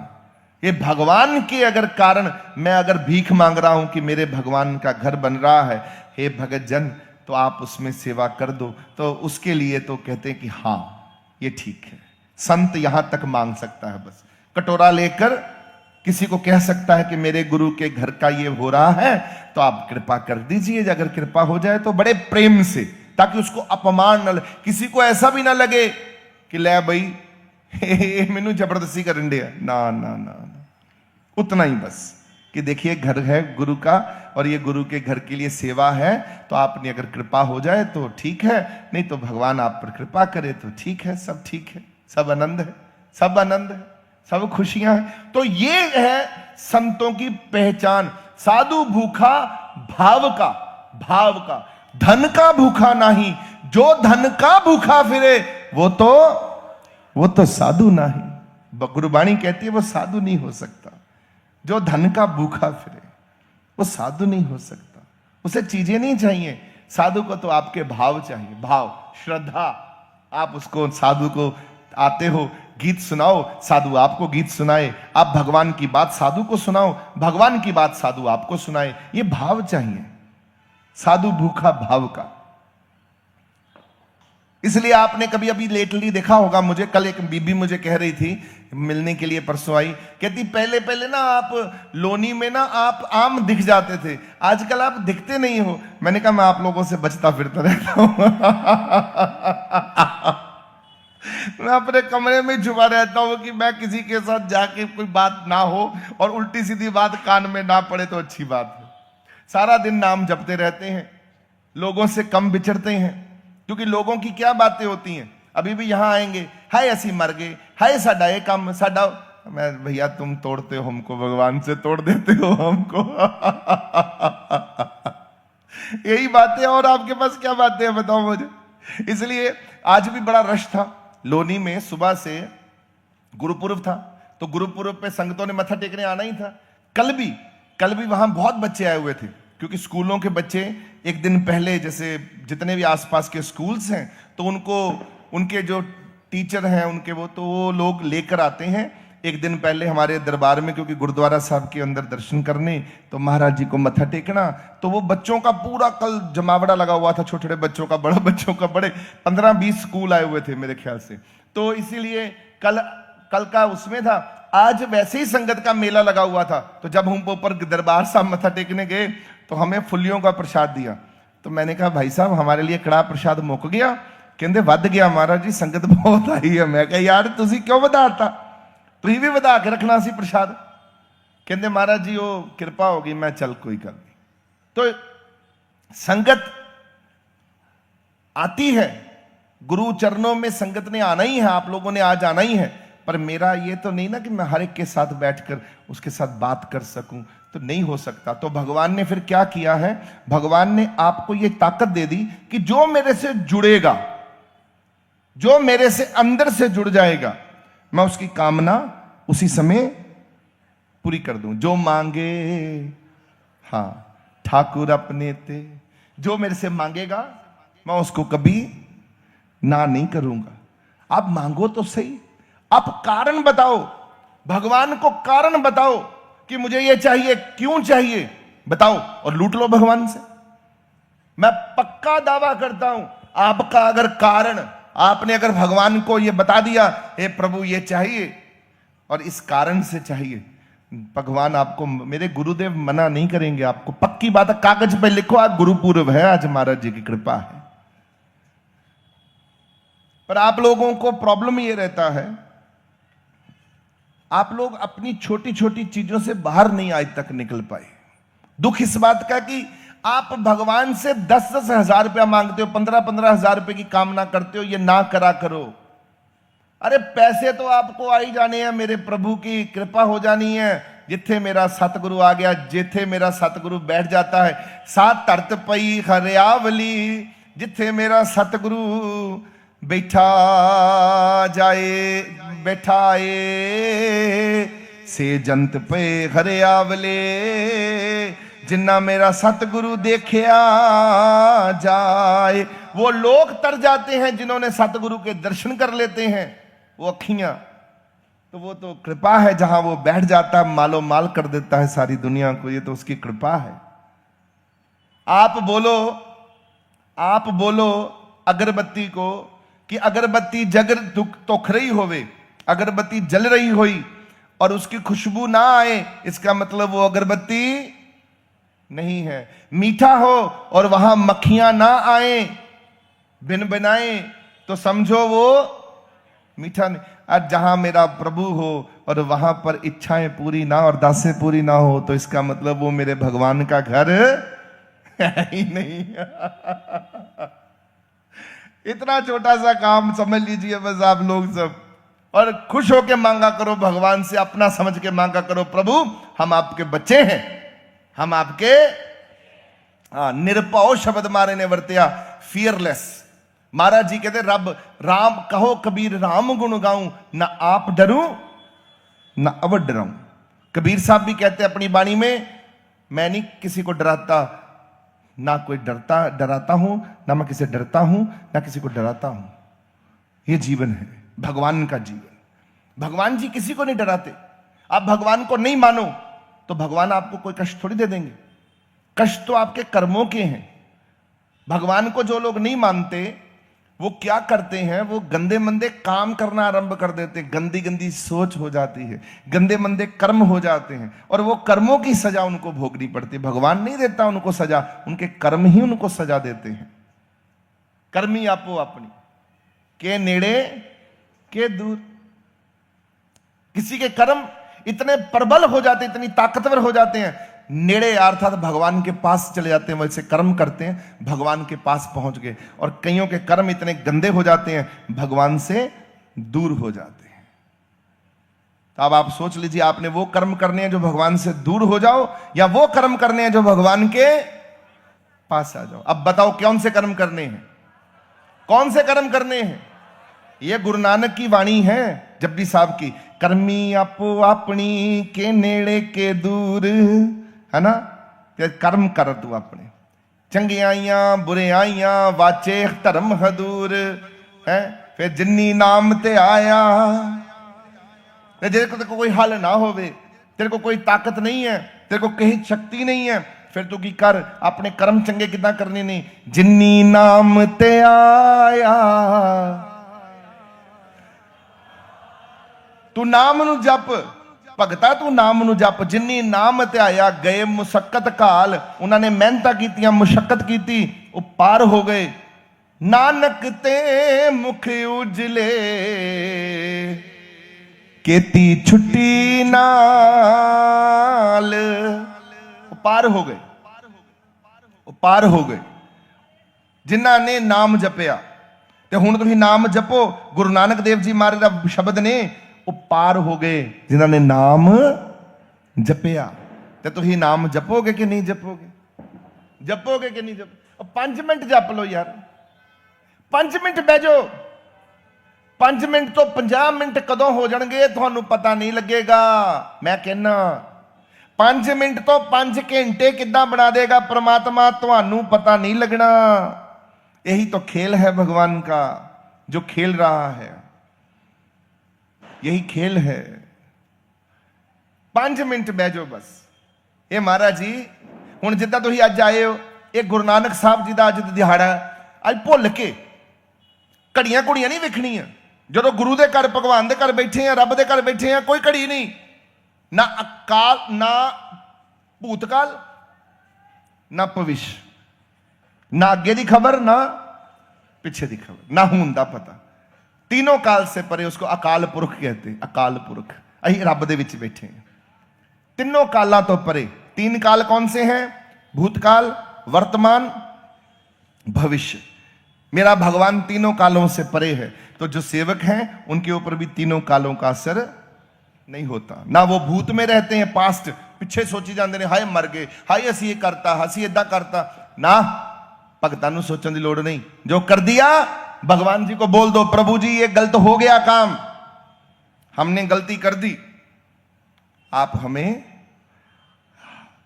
ये भगवान के अगर कारण मैं अगर भीख मांग रहा हूं कि मेरे भगवान का घर बन रहा है, हे भगत जन तो आप उसमें सेवा कर दो, तो उसके लिए तो कहते हैं कि हां ये ठीक है। संत यहां तक मांग सकता है, बस कटोरा लेकर किसी को कह सकता है कि मेरे गुरु के घर का ये हो रहा है तो आप कृपा कर दीजिए, अगर कृपा हो जाए तो बड़े प्रेम से, ताकि उसको अपमान न लगे, किसी को ऐसा भी ना लगे कि ले भाई मैनू जबरदस्ती करन दिया, ना ना ना ना, उतना ही बस कि देखिए घर है गुरु का और ये गुरु के घर के लिए सेवा है, तो आपने अगर कृपा हो जाए तो ठीक है, नहीं तो भगवान आप पर कृपा करे तो ठीक है, सब ठीक है, सब आनंद है, सब आनंद है, सब खुशियां हैं। तो ये है संतों की पहचान। साधु भूखा भाव का, भाव का, धन का भूखा नहीं, जो धन का भूखा फिरे वो तो साधु नहीं। गुरुबाणी कहती है वो साधु नहीं हो सकता। जो धन का भूखा फिरे वो साधु नहीं हो सकता, उसे चीजें नहीं चाहिए। साधु को तो आपके भाव चाहिए, भाव, श्रद्धा। आप उसको, साधु को आते हो गीत सुनाओ, साधु आपको गीत सुनाए, आप भगवान की बात साधु को सुनाओ, भगवान की बात साधु आपको सुनाए, ये भाव चाहिए, साधु भूखा भाव का। इसलिए आपने कभी अभी लेटली देखा होगा, मुझे कल एक बीबी मुझे कह रही थी मिलने के लिए, परसों आई, कहती पहले पहले ना आप लोनी में ना आप आम दिख जाते थे, आजकल आप दिखते नहीं हो। मैंने कहा मैं आप लोगों से बचता फिरता रहता हूं मैं अपने कमरे में छुपा रहता हूं कि मैं किसी के साथ जाके कोई बात ना हो और उल्टी सीधी बात कान में ना पड़े तो अच्छी बात है। सारा दिन नाम जपते रहते हैं, लोगों से कम बिछड़ते हैं, क्योंकि लोगों की क्या बातें होती हैं। अभी भी यहां आएंगे, हाय ऐसी मर गए, हाय साडा ये काम साडा। मैं भैया तुम तोड़ते हो हमको, भगवान से तोड़ देते हो हमको यही बातें, और आपके पास क्या बातें हैं बताओ मुझे। इसलिए आज भी बड़ा रश था लोनी में, सुबह से गुरुपुरब था, तो गुरुपुरब पे संगतों ने मत्था टेकने आना ही था। कल भी वहां बहुत बच्चे आए हुए थे, क्योंकि स्कूलों के बच्चे एक दिन पहले, जैसे जितने भी आसपास के स्कूल्स हैं, तो उनको उनके जो टीचर हैं उनके वो लोग लेकर आते हैं एक दिन पहले हमारे दरबार में, क्योंकि गुरुद्वारा साहब के अंदर दर्शन करने, तो महाराज जी को मत्था टेकना। तो वो बच्चों का पूरा कल जमावड़ा लगा हुआ था, छोटे छोटे बच्चों का, बड़े बच्चों का, बड़े 15-20 स्कूल आए हुए थे मेरे ख्याल से। तो इसीलिए कल का उसमें था। आज वैसे ही संगत का मेला लगा हुआ था, तो जब हम ऊपर दरबार साहब मत्था टेकने गए तो हमें फुलियों का प्रसाद दिया। तो मैंने कहा भाई साहब हमारे लिए कड़ा प्रसाद मुक गया, कहते वध गया महाराज जी, संगत बहुत आई है। मैं कहा यार तुसी क्यों वधाता, तुम भी वधा के रखना सी प्रसाद। कहते महाराज जी वो कृपा होगी, मैं चल कोई गल नहीं। तो संगत आती है, गुरु चरणों में संगत ने आना ही है, आप लोगों ने आज आना ही है, पर मेरा ये तो नहीं ना कि मैं हर एक के साथ बैठकर उसके साथ बात कर सकूं, तो नहीं हो सकता। तो भगवान ने फिर क्या किया है, भगवान ने आपको ये ताकत दे दी कि जो मेरे से जुड़ेगा, जो मेरे से अंदर से जुड़ जाएगा, मैं उसकी कामना उसी समय पूरी कर दूं। जो मांगे हां ठाकुर अपने ते, जो मेरे से मांगेगा मैं उसको कभी ना नहीं करूंगा। आप मांगो तो सही, आप कारण बताओ, भगवान को कारण बताओ कि मुझे ये चाहिए, क्यों चाहिए बताओ, और लूट लो भगवान से। मैं पक्का दावा करता हूं, आपका अगर कारण, आपने अगर भगवान को ये बता दिया, हे प्रभु ये चाहिए और इस कारण से चाहिए, भगवान आपको, मेरे गुरुदेव मना नहीं करेंगे आपको, पक्की बात है। कागज पे लिखो, आज गुरुपुरब है, आज महाराज जी की कृपा है। पर आप लोगों को प्रॉब्लम ये रहता है, आप लोग अपनी छोटी छोटी चीजों से बाहर नहीं आज तक निकल पाए। दुख इस बात का कि आप भगवान से 10-10 हजार रुपया मांगते हो, 15-15 हजार रुपए की कामना करते हो, ये ना करा करो। अरे पैसे तो आपको आ ही जाने हैं, मेरे प्रभु की कृपा हो जानी है। जिथे मेरा सतगुरु आ गया, जिथे मेरा सतगुरु बैठ जाता है, सात धरत पई हरियावली, जिथे मेरा सतगुरु बैठा जाए बैठाए, से जंत पे हरियावले, जिन्ना मेरा सतगुरु देखिया जाए। वो लोग तर जाते हैं जिन्होंने सतगुरु के दर्शन कर लेते हैं, वो अखियां, तो वो तो कृपा है। जहां वो बैठ जाता है मालो माल कर देता है सारी दुनिया को, ये तो उसकी कृपा है। आप बोलो अगरबत्ती को कि अगरबत्ती जग तोख रही होवे, अगरबत्ती जल रही हुई और उसकी खुशबू ना आए, इसका मतलब वो अगरबत्ती नहीं है। मीठा हो और वहां मक्खियां ना आए बिन बनाए, तो समझो वो मीठा नहीं। आज जहां मेरा प्रभु हो और वहां पर इच्छाएं पूरी ना और दासें पूरी ना हो, तो इसका मतलब वो मेरे भगवान का घर है ही नहीं। इतना छोटा सा काम समझ लीजिए बस आप लोग सब, और खुश होके मांगा करो भगवान से, अपना समझ के मांगा करो, प्रभु हम आपके बच्चे हैं, हम आपके। निरपाओ शब्द मारे ने वर्तिया, फियरलेस। महाराज जी कहते रब राम कहो कबीर राम गुण गाऊं, ना आप डरूं ना अवध डराऊं। कबीर साहब भी कहते अपनी वाणी में, मैं नहीं किसी को डराता, ना कोई डराता हूं, ना मैं किसी डरता हूं, ना किसी को डराता हूं। ये जीवन है भगवान का जीवन। भगवान जी किसी को नहीं डराते। आप भगवान को नहीं मानो तो भगवान आपको कोई कष्ट थोड़ी दे देंगे, कष्ट तो आपके कर्मों के हैं। भगवान को जो लोग नहीं मानते वो क्या करते हैं, वो गंदे मंदे काम करना आरंभ कर देते हैं, गंदी गंदी सोच हो जाती है, गंदे मंदे कर्म हो जाते हैं और वो कर्मों की सजा उनको भोगनी पड़ती है। भगवान नहीं देता उनको सजा, उनके कर्म ही उनको सजा देते हैं। कर्मी आपो अपनी के नेड़े के दूर। किसी के कर्म इतने प्रबल हो जाते, इतनी ताकतवर हो जाते हैं, नेड़े अर्थात भगवान के पास चले जाते हैं, वैसे कर्म करते हैं भगवान के पास पहुंच गए। और कईयों के कर्म इतने गंदे हो जाते हैं भगवान से दूर हो जाते हैं। तो अब आप सोच लीजिए, आपने वो कर्म करने हैं जो भगवान से दूर हो जाओ, या वो कर्म करने हैं जो भगवान के पास आ जाओ। अब बताओ कौन से कर्म करने हैं, कौन से कर्म करने हैं। ये गुरु नानक की वाणी है, जपजी साहब की, कर्मी आपो अपनी के नेड़े के दूर, है ना। कर्म कर तू अपने, चंगियाइयां बुरियाइयां वाचे धर्म हदूर है। फिर जिन्नी नाम ते आया, तेरे को कोई हल ना होवे, तेरे को कोई ताकत नहीं है, तेरे को कहीं शक्ति नहीं है, फिर तू की कर, अपने कर्म चंगे कितना करने नहीं। जिन्नी नाम ते आया, तू नाम नु जप भगता, तू नाम नु जप। जिन्नी नाम ते आया गए मुशक्कत काल, उन्होंने मेहनत की, मुशक्कत की, वो पार हो गए। नानक ते मुख उजले केती छुट्टी नाल, वो पार हो गए, वो पार हो गए जिन्हों ने नाम जपया। ते हुण तुसीं नाम जपो, गुरु नानक देव जी महाराज दा शब्द ने, वो पार हो गए जिन्हों ने नाम जपया। तो तुसीं नाम जपोगे कि नहीं जपोगे, जपोगे कि नहीं जपोगे। 5 मिनट जप लो यार, 5 मिनट बह जाओ, 5 मिनट तो 50 मिनट कदों हो जाएंगे तुहानू पता नहीं लगेगा। मैं कहना 5 मिनट तो 5 घंटे किद्दां बना देगा परमात्मा, तुहानू पता नहीं लगना। यही तो खेल है भगवान का, जो खेल रहा है, यही खेल है। 5 मिनट बह जाओ बस। ये महाराज जी हुण जिद्दां तुसीं अज आए हो, ये गुरु नानक साहब जी का अज दिहाड़ा, अज भुल के घड़ियां घुड़ियां नहीं वेखणियां। जो गुरु के घर भगवान के घर बैठे हैं, रब के घर बैठे हैं, कोई घड़ी नहीं, ना अकाल ना भूतकाल ना भविष्य, ना अगे की खबर ना पिछे की खबर, ना हूं दा पता। तीनों काल से परे, उसको अकाल पुरख कहते हैं। अकाल पुरख, अही रब दे विच बैठे हैं, तीनों कालों तो परे। 3 काल कौन से हैं? भूतकाल, वर्तमान, भविष्य। मेरा भगवान तीनों कालों से परे है, तो जो सेवक हैं उनके ऊपर भी तीनों कालों का असर नहीं होता। ना वो भूत में रहते हैं, पास्ट पिछे सोची जाते हैं, हाय मर गए, हाय असी ये करता, असी इदा करता। ना, भगतां नूं सोचने की लोड़ नहीं, जो कर दिया भगवान जी को बोल दो, प्रभु जी ये गलत हो गया काम, हमने गलती कर दी, आप हमें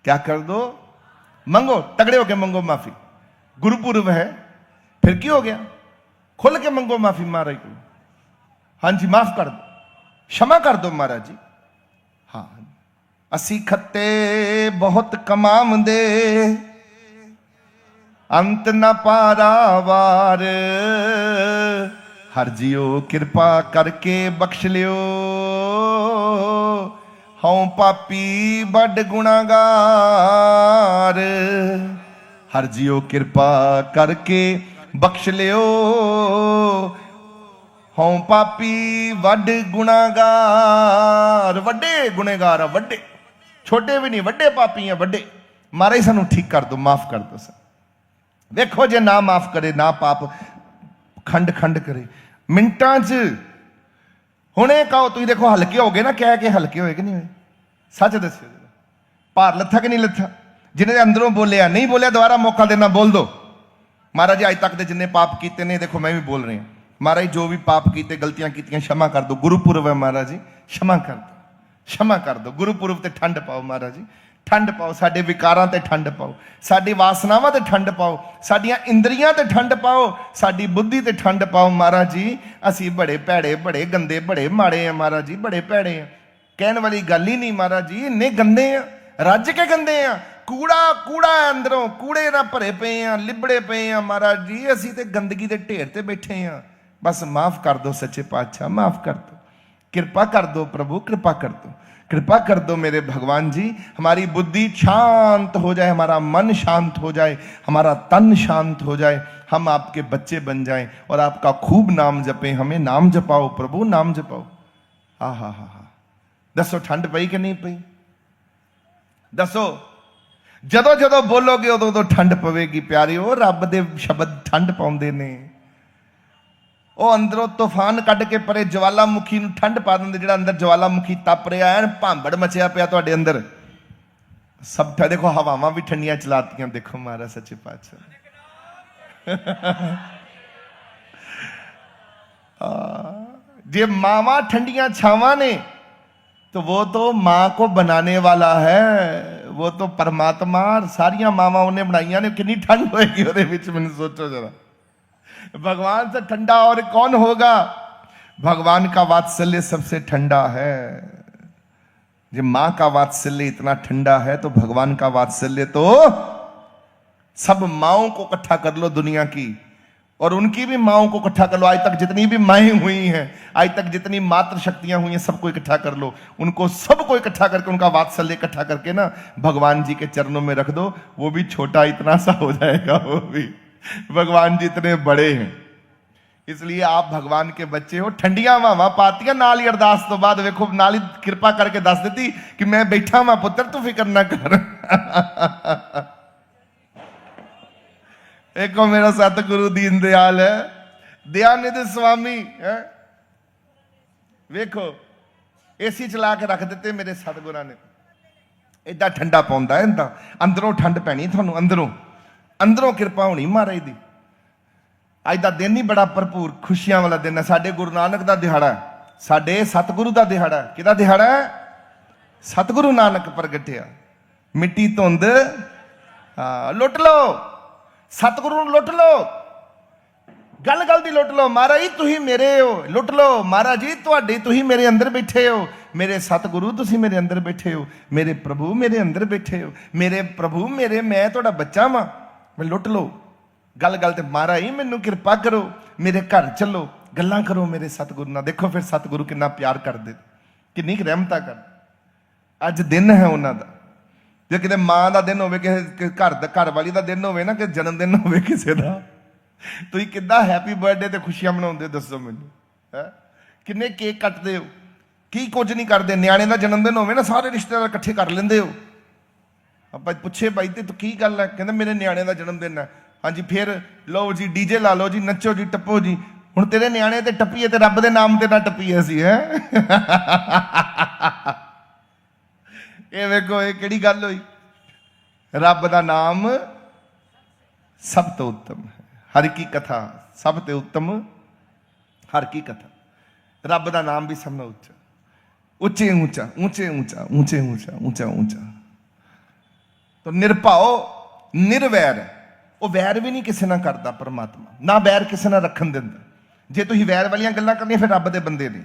क्या कर दो, मंगो, तगड़े होके मंगो माफी। गुरुपुरब है, फिर की हो गया, खुल के मंगो माफी महाराज को। हाँ जी, माफ कर दो, क्षमा कर दो महाराज जी। हाँ, असी खत्ते बहुत कमावंदे, अंत न पारावार, हर जियो कृपा करके बख्श लियो, हूं पापी बड़ गुनागार। हर जियो कृपा करके बख्श लियो, हूं पापी वड गुनागार। वड्डे गुनेगार, वड्डे, छोटे भी नहीं, वड्डे पापी हैं, वड्डे। महाराज सानू ठीक कर दो, माफ कर दो सर। देखो जे ना माफ करे, ना पाप खंड खंड करे, मिंटां च हुणे कहो तुम। देखो हल्के हो गए ना, कह के हल्के होए कि नहीं होए? सच दस्यो, भार लथा कि नहीं लथा? जिन्हें अंदरों बोलिया, नहीं बोलिया, दोबारा मौका देना, बोल दो। महाराज जी अज तक के जिन्हें पाप किए ने, देखो मैं भी बोल रही हूं, महाराज जो भी पाप किए, गलतियां की, क्षमा कर दो। गुरुपुरब है महाराज जी, क्षमा कर दो, क्षमा कर दो। गुरुपुरब ते ठंड पाओ महाराज जी, ठंड पाओ। साडे विकारां ते ठंड पाओ, साडी वासनावां ते ठंड पाओ, साडियां इंद्रियां ते ठंड पाओ, साडी बुद्धि ते ठंड पाओ महाराज जी। असी बड़े भैड़े, बड़े गंदे, बड़े माड़े हैं महाराज जी, बड़े भैड़े हैं। कहने वाली गल ही नहीं महाराज जी, इन्ने गंदे हैं, रज के गंदे हैं। कूड़ा कूड़ा है अंदरों, कूड़े ना भरे पे हैं, लिबड़े पे हैं महाराज जी। असी ते गंदगी के ढेर ते बैठे हैं। बस माफ कर दो सच्चे पातशाह, माफ कर दो, कृपा कर दो प्रभु, कृपा कर दो, कृपा कर दो मेरे भगवान जी। हमारी बुद्धि शांत हो जाए, हमारा मन शांत हो जाए, हमारा तन शांत हो जाए, हम आपके बच्चे बन जाएं और आपका खूब नाम जपें। हमें नाम जपाओ प्रभु, नाम जपाओ। हा हा हा हा, दसो ठंड पई कि नहीं पई? दसो, जदों जदों बोलोगे उदों उदों ठंड पवेगी प्यारिओ। रब दे शब्द ठंड पाउंदे ने। ਉਹ ਅੰਦਰੋਂ ਤੂਫਾਨ ਕੱਢ ਕੇ ਪਰੇ ਜਵਾਲਾਮੁਖੀ ਨੂੰ ਠੰਡ ਪਾ ਦਿੰਦੇ। ਜਿਹੜਾ ਅੰਦਰ ਜਵਾਲਾਮੁਖੀ ਤਪ ਰਿਹਾ ਹੈ, ਭਾਂਬੜ ਮਚਿਆ ਪਿਆ ਤੁਹਾਡੇ ਅੰਦਰ, ਸਭ ਠਾ। ਦੇਖੋ ਹਵਾਵਾਂ ਵੀ ਠੰਡੀਆਂ ਚਲਾਤੀਆਂ, ਦੇਖੋ ਮਹਾਰਾਜ ਸੱਚੇ ਪਾਤਸ਼ਾਹ। ਜੇ ਮਾਵਾਂ ਠੰਡੀਆਂ ਛਾਵਾਂ ਨੇ तो वो तो माँ को बनाने वाला है, वो तो परमात्मा। सारिया मावां उन्हें बनाइया ने, कितनी ठंड होएगी ਉਹਦੇ ਵਿੱਚ, मैंने सोचो जरा। भगवान से ठंडा और कौन होगा? भगवान का वात्सल्य सबसे ठंडा है। जब मां का वात्सल्य इतना ठंडा है तो भगवान का वात्सल्य तो सब माओं को इकट्ठा कर लो दुनिया की, और उनकी भी माओं को इकट्ठा कर लो। आज तक जितनी भी माएँ हुई हैं, आज तक जितनी मातृ शक्तियां हुई हैं, सबको इकट्ठा कर लो। उनको सबको इकट्ठा करके, उनका वात्सल्य इकट्ठा करके ना भगवान जी के चरणों में रख दो। वो भी छोटा इतना सा हो जाएगा, वो भी। भगवान जी इतने बड़े हैं, इसलिए आप भगवान के बच्चे हो। ठंडियां हवावां पातियां नाल ही अरदास तो बाद, वेखो नाल ही कृपा करके दस देती कि मैं बैठा वां पुत्र, तू फिक्र ना कर। एक मेरा सतगुरु दीन दयाल है, दयानिधि स्वामी है। वेखो एसी चला के रख दिते मेरे सतगुरां ने, एडा ठंडा पाउंदा है। इंदा अंदरों ठंड पैनी थानू, अंदरों अंदरों कृपा होनी महाराज दी। अज का दिन ही बड़ा भरपूर खुशियां वाला दिन है। साडे गुरु नानक का दिहाड़ा है, साडे सतगुरु का दिहाड़ा है। किहदा दिहाड़ा है? सतगुरु नानक प्रगटिया। मिट्टी धुंध लुट लो, सतगुरु लुट लो, गल गल दी लुट लो। महाराज जी तुही मेरे हो, लुट लो। महाराज जी तुहाडी, तुही मेरे अंदर बैठे हो। मेरे सतगुरु तुसी मेरे अंदर बैठे हो। मेरे प्रभु मेरे अंदर बैठे हो। मेरे प्रभु मेरे, मैं तुहाडा बच्चा वां, मैं लुट लो। गल गल ते महाराज जी मैनू कृपा करो, मेरे घर चलो, गल्लां करो मेरे सतगुरु नाल। देखो फिर सतगुरु कितना प्यार करदे, किन्नी रहमतां कर। अज दिन है उन्हां दा। जे किते मां दा दिन होवे, कि घर वाली दा दिन होवे ना, कि जन्मदिन होवे किसी दा, तुसीं किद्दां हैप्पी बर्थडे ते खुशियां मनाउंदे दसो मैनू है? किन्ने केक कटदे हो, की कुछ नहीं करदे। न्याणे दा जन्मदिन होवे ना, सारे रिश्तेदार इकट्ठे कर लेंदे हो। ਆਪਾਂ ਪੁੱਛੇ ਬਾਈ ਤੇ ਤੂੰ ਕੀ ਗੱਲ ਹੈ? ਕਹਿੰਦਾ ਮੇਰੇ ਨਿਆਣੇ ਦਾ ਜਨਮ ਦਿਨ ਹੈ। ਹਾਂਜੀ ਫਿਰ ਲਓ ਜੀ ਡੀਜੇ ਲਾ ਲਓ ਜੀ, ਨੱਚੋ ਜੀ, ਟੱਪੋ ਜੀ। ਹੁਣ ਤੇਰੇ ਨਿਆਣੇ ਤੇ ਟੱਪੀਏ ਤੇ ਰੱਬ ਦੇ ਨਾਮ ਤੇ ਨਾ ਟੱਪੀਏ ਅਸੀਂ, ਹੈ? ਇਹ ਵੇਖੋ ਇਹ ਕਿਹੜੀ ਗੱਲ ਹੋਈ? ਰੱਬ ਦਾ ਨਾਮ ਸਭ ਤੋਂ ਉੱਤਮ ਹੈ। ਹਰ ਕੀ ਕਥਾ ਸਭ ਤੋਂ ਉੱਤਮ, ਹਰ ਕੀ ਕਥਾ। ਰੱਬ ਦਾ ਨਾਮ ਵੀ ਸਭ ਨਾਲੋਂ ਉੱਚਾ, ਉੱਚੇ ऊंचा, ऊंचे ऊंचा, ऊंचे ऊंचा, ऊंचा ऊंचा। तो निरभाओ ਨਿਰਵੈਰ ਹੈ, ਉਹ ਵੈਰ ਵੀ ਨਹੀਂ ਕਿਸੇ ਨਾਲ ਕਰਦਾ ਪਰਮਾਤਮਾ, ਨਾ ਵੈਰ ਕਿਸੇ ਨਾਲ ਰੱਖਣ ਦਿੰਦਾ। ਜੇ ਤੁਸੀਂ ਵੈਰ ਵਾਲੀਆਂ ਗੱਲਾਂ ਕਰਨੀਆਂ ਫਿਰ ਰੱਬ ਦੇ ਬੰਦੇ ਨੇ,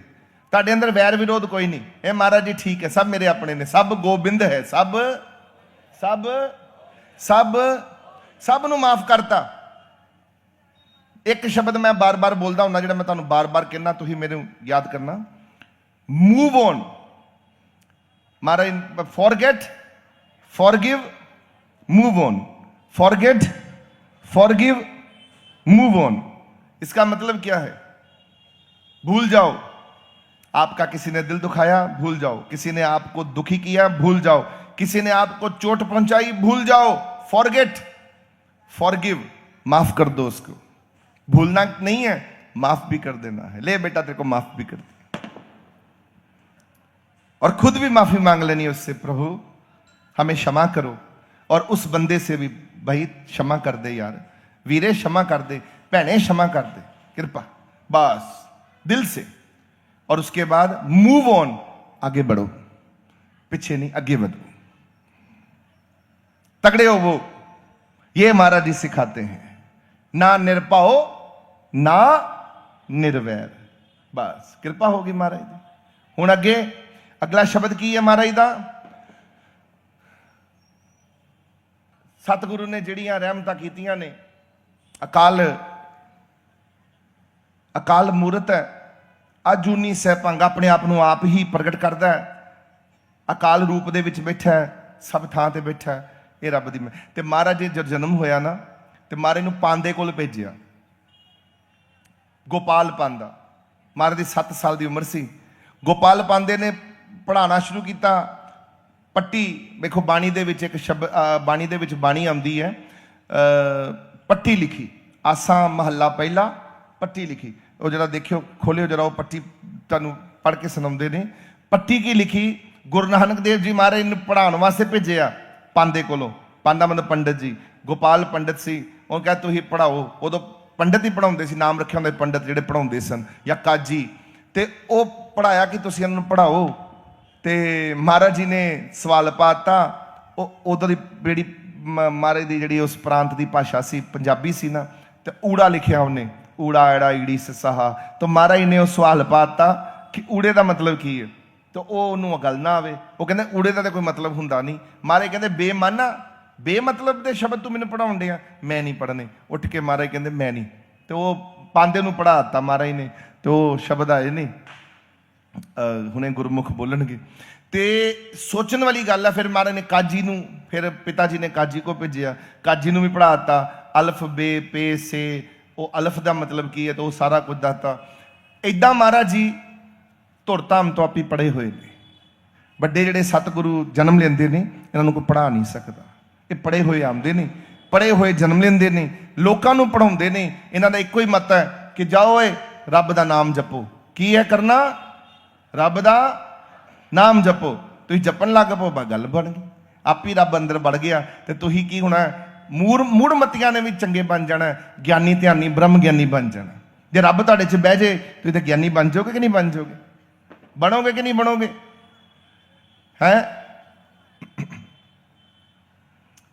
ਤੁਹਾਡੇ ਅੰਦਰ ਵੈਰ ਵਿਰੋਧ ਕੋਈ ਨਹੀਂ। ਇਹ ਮਹਾਰਾਜ ਜੀ ਠੀਕ ਹੈ, ਸਭ ਮੇਰੇ ਆਪਣੇ ਨੇ, ਸਭ ਗੋਬਿੰਦ ਹੈ, ਸਭ ਸਭ ਸਭ ਸਭ ਨੂੰ ਮਾਫ ਕਰਤਾ। ਇੱਕ ਸ਼ਬਦ ਮੈਂ ਬਾਰ-ਬਾਰ ਬੋਲਦਾ ਹੁੰਦਾ, ਜਿਹੜਾ ਮੈਂ ਤੁਹਾਨੂੰ ਬਾਰ-ਬਾਰ ਕਹਿਣਾ, ਤੁਸੀਂ ਮੈਨੂੰ ਯਾਦ ਕਰਨਾ, move on. Maharaj forget, forgive, move on. Forget, forgive, move on. इसका मतलब क्या है? भूल जाओ, आपका किसी ने दिल दुखाया भूल जाओ, किसी ने आपको दुखी किया भूल जाओ, किसी ने आपको चोट पहुंचाई भूल जाओ। फॉरगेट, फॉरगिव, माफ कर दो उसको। भूलना नहीं है, माफ भी कर देना है। ले बेटा तेरे को माफ भी कर दे, और खुद भी माफी मांग लेनी उससे, प्रभु हमें क्षमा करो। और उस बंदे से भी भाई क्षमा कर दे यार, वीरे क्षमा कर दे, भैने क्षमा कर दे, कृपा, बस दिल से। और उसके बाद मूव ऑन, आगे बढ़ो, पीछे नहीं आगे बढ़ो, तगड़े हो वो। ये महाराज जी सिखाते हैं, ना निरपाओ ना निर्वैर, बस कृपा होगी महाराज जी। हुण अगे अगला शब्द की है महाराज दा, सतगुरु ने जिहड़ियां रहमतां कीतियां ने, अकाल अकाल मूरत है, अजूनी सहभंग अपने आप को आप ही प्रगट करता है, अकाल रूप दे विच बैठा है, सब थां ते बैठा है, ये रब दी। ते महाराज जी जब जन्म होया ना, ते महाराज नूं पांदे कोल भेजिया, गोपाल पांदा। महाराज दी 7 साल की उम्र सी। गोपाल पांदे ने पढ़ाना शुरू किया। पट्टी देखो, बाणी दे विच एक शब्द, बाणी दे विच बाणी आउंदी है, पट्टी लिखी, आसा महला पहला पट्टी लिखी। वो जरा देखियो, खोलियो जरा, वो पट्टी तुहानूं पढ़ के सुणाउंदे ने। पट्टी की लिखी? गुरु नानक देव जी महाराज ने पढ़ाने वास्ते भेजिया पांदे कोलों। पांदा मतलब पंडित जी, गोपाल पंडित सी, वो कहा तुसीं पढ़ाओ। उदों पंडित ही पढ़ाउंदे सी, नाम रखे हुंदे पंडित जिहड़े पढ़ाउंदे सन, या काजी। ते वो पढ़ाया कि तुसीं इन्हां नूं पढ़ाओ। ते महाराज जी ने सवाल पाता। उधर जी महाराज की जी उस प्रांत की भाषा सी, पंजाबी सी ना, तो ऊड़ा लिखिया उन्हें, ऊड़ा एड़ा ईड़ी सहा। तो महाराज ने वो सवाल पाता कि ऊड़े का मतलब की है। तो वो गल ना आवे, वो कहते ऊड़े का तो कोई मतलब हुंदा नहीं। महाराज कहते बेमाना, बेमतलब के शब्द तू मैंने पढ़ाउण दिया, मैं नहीं पढ़ने। उठ के महाराज कहते मैं नहीं। तो वो पांदे नूं पढ़ा दिता महाराज ने। तो शब्द आए नहीं, हुणे गुरमुख बोलणगे। ते सोचण वाली गल है। फिर महाराज ने काजी नूं, फिर पिता जी ने काजी को भेजिया, काजी नूं भी पढ़ा दिता। अल्फ बे पे से, वो अल्फ का मतलब की है, तो वो सारा कुछ दसता। इदां महाराज जी धुर धाम तो आप ही पढ़े हुए ने। बड़े जिहड़े सतगुरु जन्म लेंदे ने, इन्हां नूं कोई पढ़ा नहीं सकता। ये पढ़े हुए आउंदे ने, पढ़े हुए जन्म लेंदे ने, लोकां नूं पढ़ाउंदे ने। इन्हां दा इक्को ही मत है कि जाओ रब दा नाम जपो। की है करना? रब दा नाम जपो। तुसीं जपन लग पो, गल बन गई, आप ही रब अंदर बढ़ गया। तो तुसीं की होना, मूड़ मतियां ने भी चंगे बन जाना, ज्ञानी ध्यानी ब्रह्म ज्ञानी बन जाना। जे रब तुहाडे च बह जाए, तुसीं तो ज्ञानी बन जाओगे कि नहीं बन जाओगे? बनोगे कि नहीं बनोगे? हैं?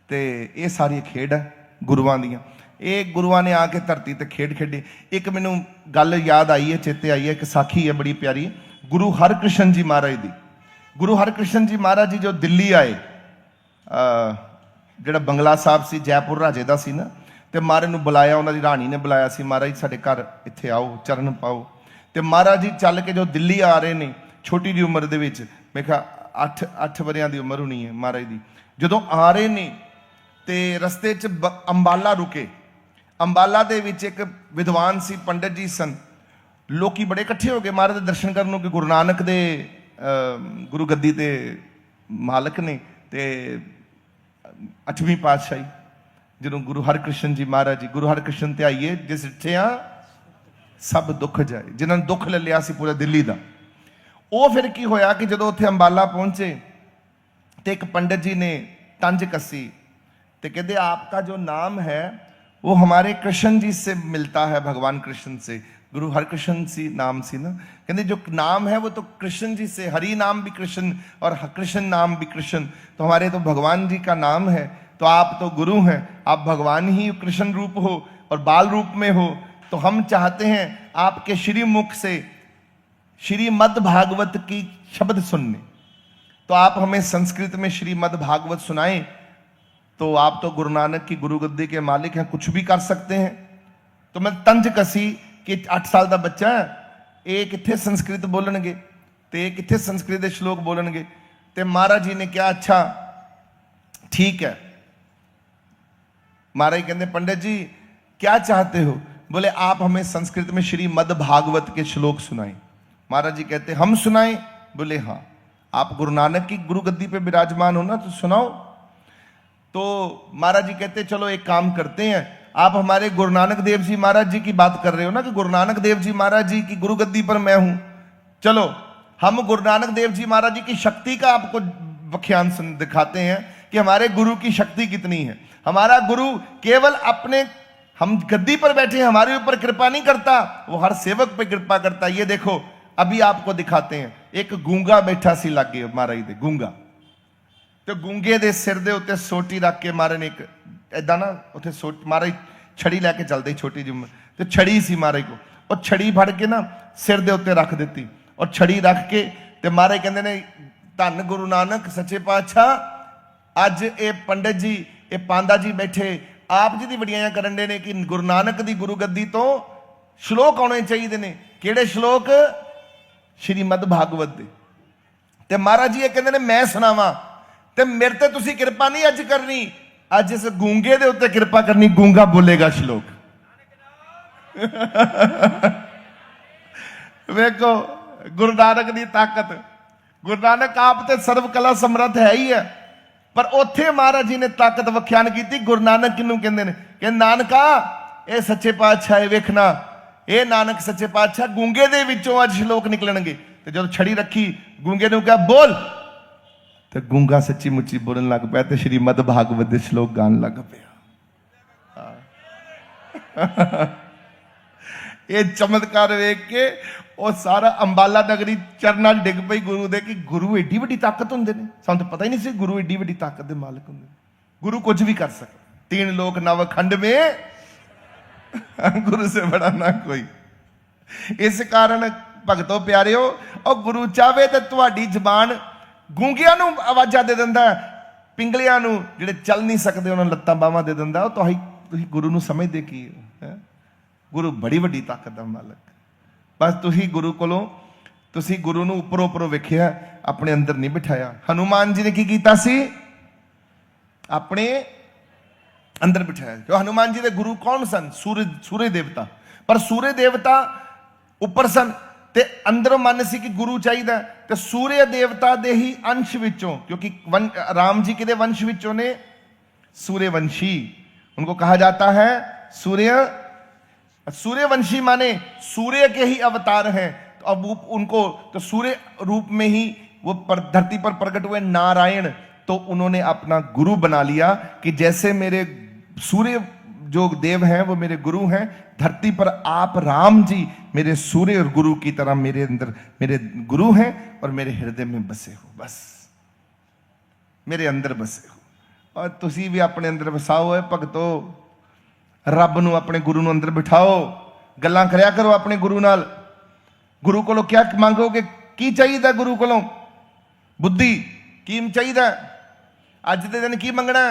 ते ये सारी खेड है गुरुआं दियां। ये गुरुआं ने आके धरती ते खेड खेडी। एक मैनू गल याद आई है, चेते आई है, एक साखी है बड़ी प्यारी, गुरु हरकृष्ण जी महाराज दी। गुरु हरकृष्ण जी महाराज जी जो दिल्ली आए, जिहड़ा बंगला साहब सी जयपुर राजे दा सी ना, ते महाराज नूं बुलाया, उन्हां दी राणी ने बुलाया सी, महाराज साडे घर इत्थे आओ, चरण पाओ। ते महाराज जी चल के जो दिल्ली आ रहे ने, छोटी जी उम्र दे विच, मैं कहा 8 वरियां दी उम्र होनी है महाराज दी। जदों आ रहे ने ते रस्ते च अंबाला रुके। अंबाला दे विच एक विद्वान सी, पंडित जी सन। लोकी बड़े इकट्ठे हो गए महाराज दे दर्शन करन, कि गुरु नानक दे गुरु गद्दी ते मालक ने, ते 8वीं पातशाही जदों गुरु हरकृष्ण जी महाराज जी, गुरु हरकृष्ण ते आइए जिस डिठिया सब दुख जाए, जिन्होंने दुख ले लिया सी पूरा दिल्ली का। वो फिर की होया कि जदों उत्थे अंबाला पहुंचे, तो एक पंडित जी ने तंज कसी, तो कहते आपका जो नाम है वो हमारे कृष्ण जी से मिलता है, भगवान कृष्ण से। गुरु हरकृष्ण सी नाम सी ना, कहते जो नाम है वो तो कृष्ण जी से, हरि नाम भी कृष्ण और कृष्ण नाम भी कृष्ण, तो हमारे तो भगवान जी का नाम है। तो आप तो गुरु हैं, आप भगवान ही कृष्ण रूप हो और बाल रूप में हो, तो हम चाहते हैं आपके श्रीमुख से श्रीमद् भागवत की शब्द सुनने। तो आप हमें संस्कृत में श्रीमद् भागवत सुनाएं। तो आप तो गुरु नानक की गुरु गद्दी के मालिक हैं, कुछ भी कर सकते हैं। तो मैं तंज कसी कि 8 साल का बच्चा है, ये कितने संस्कृत बोलणगे ते ये कितने संस्कृत के श्लोक बोलणगे। ते महाराज जी ने कहा अच्छा ठीक है। महाराज कहते पंडित जी क्या चाहते हो? बोले आप हमें संस्कृत में श्रीमद् भागवत के श्लोक सुनाएं। महाराज जी कहते हम सुनाएं? बोले हाँ, आप गुरु नानक की गुरु गद्दी पे विराजमान हो ना, तो सुनाओ। तो महाराज जी कहते चलो एक काम करते हैं, आप हमारे गुरु नानक देव जी महाराज जी की बात कर रहे हो ना कि गुरु नानक देव जी महाराज जी की गुरु गद्दी पर मैं हूं, चलो हम गुरु नानक देव जी महाराज जी की शक्ति का आपको व्याख्यान दिखाते हैं कि हमारे गुरु की शक्ति कितनी है। हमारा गुरु केवल अपने, हम गद्दी पर बैठे हमारे ऊपर कृपा नहीं करता, वो हर सेवक पे कृपा करता। ये देखो अभी आपको दिखाते हैं। एक गूंगा बैठा सी लागे महाराज दे, गूंगा, तो गूंगे दे सिर दे उत्ते सोटी रख के महाराज ने एक ऐदा ना उत्थे महाराज छड़ी लैके चलते छोटी जी, तो छड़ी सी महाराज को, और छड़ी फड़ के ना सिर दे उत्ते रख दी, और छड़ी रख के ते महाराज कहते ने धन गुरु नानक सच्चे पातशाह, अज ये पंडित जी ये पांदा जी बैठे आप जी की वडियां करन दे ने कि गुरु नानक की गुरु गद्दी तो श्लोक आने चाहिए ने। किहड़े श्लोक? श्रीमद् भागवत दे। ते महाराज जी ये कहते ने मैं सुनावा, ते मेरे ते तुसी कृपा नहीं अज करनी, अज इस गूंगे दे उत्ते कृपा करनी, गूंगा बोलेगा श्लोक। वेखो गुरु नानक की ताकत। गुरु नानक आप ते सर्व कला समर्थ है ही है, पर उत्थे महाराज जी ने ताकत व्याख्यान की। गुरु नानक किनू कहंदे ने? कहंदे नानका ये सच्चे पातशाह है, वेखना ये नानक सच्चे पातशाह गूंगे दे विचों अज श्लोक निकलणगे। ते जब छड़ी रखी गूंगे ने कहा बोल, तो गूंगा सच्ची मुच्ची बोलन लग पाया, तो श्रीमद् भागवत दे श्लोक गान लग पाया। ये चमत्कार वेख के वो सारा अंबाला नगरी चरना डिग पई गुरु दे कि गुरु एडी वड्डी ताकत हुंदे ने। सानू तो पता ही नहीं सी गुरु एडी वड्डी ताकत दे मालिक हुंदे। गुरु कुछ भी कर सकते। 3 लोक नव खंड में गुरु से बड़ा ना कोई। इस कारण भगतों प्यारिओ, और गुरु चाहे तो तुहाडी जबान गूंगियां नूं आवाज़ां दे दिंदा, पिंगलियां नूं जिहड़े चल नहीं सकते उन्हां नूं लत्तां बाहां दे दिंदा। तुसीं गुरु नूं समझदे की है? गुरु बड़ी वड्डी ताकत दा मालक। बस तुसीं गुरु कोलों तुसीं गुरु नूं उपरों उपरों वेखिया, अपने अंदर नहीं बिठाया। हनुमान जी ने की कीता सी? अपने अंदर बिठाया। जो हनुमान जी के गुरु कौन सन? सूर्य देवता। पर सूर्य देवता उपर सन ते अंदरों मन सी कि गुरु चाहिए, तो सूर्य देवता दे ही अंश विचों, क्योंकि राम जी के वंश विचों ने सूर्यवंशी, उनको कहा जाता है सूर्यवंशी माने सूर्य के ही अवतार हैं। तो अब उनको तो सूर्य रूप में ही वो धरती पर प्रकट हुए नारायण, तो उन्होंने अपना गुरु बना लिया कि जैसे मेरे सूर्य जो देव हैं वो मेरे गुरु हैं, धरती पर आप राम जी मेरे सूर्य और गुरु की तरह मेरे अंदर मेरे गुरु हैं और मेरे हृदय में बसे हो, बस मेरे अंदर बसे हो। और तुसी भी अपने अंदर बसाओ है भगतो, रब नूं अपने गुरु नूं अंदर बिठाओ, गल्लां करया करो अपने गुरु नाल। गुरु कोलों क्या मांगोगे? की चाहिए गुरु कोलों? बुद्धि। की चाहिए? अज दे दिन की मंगना?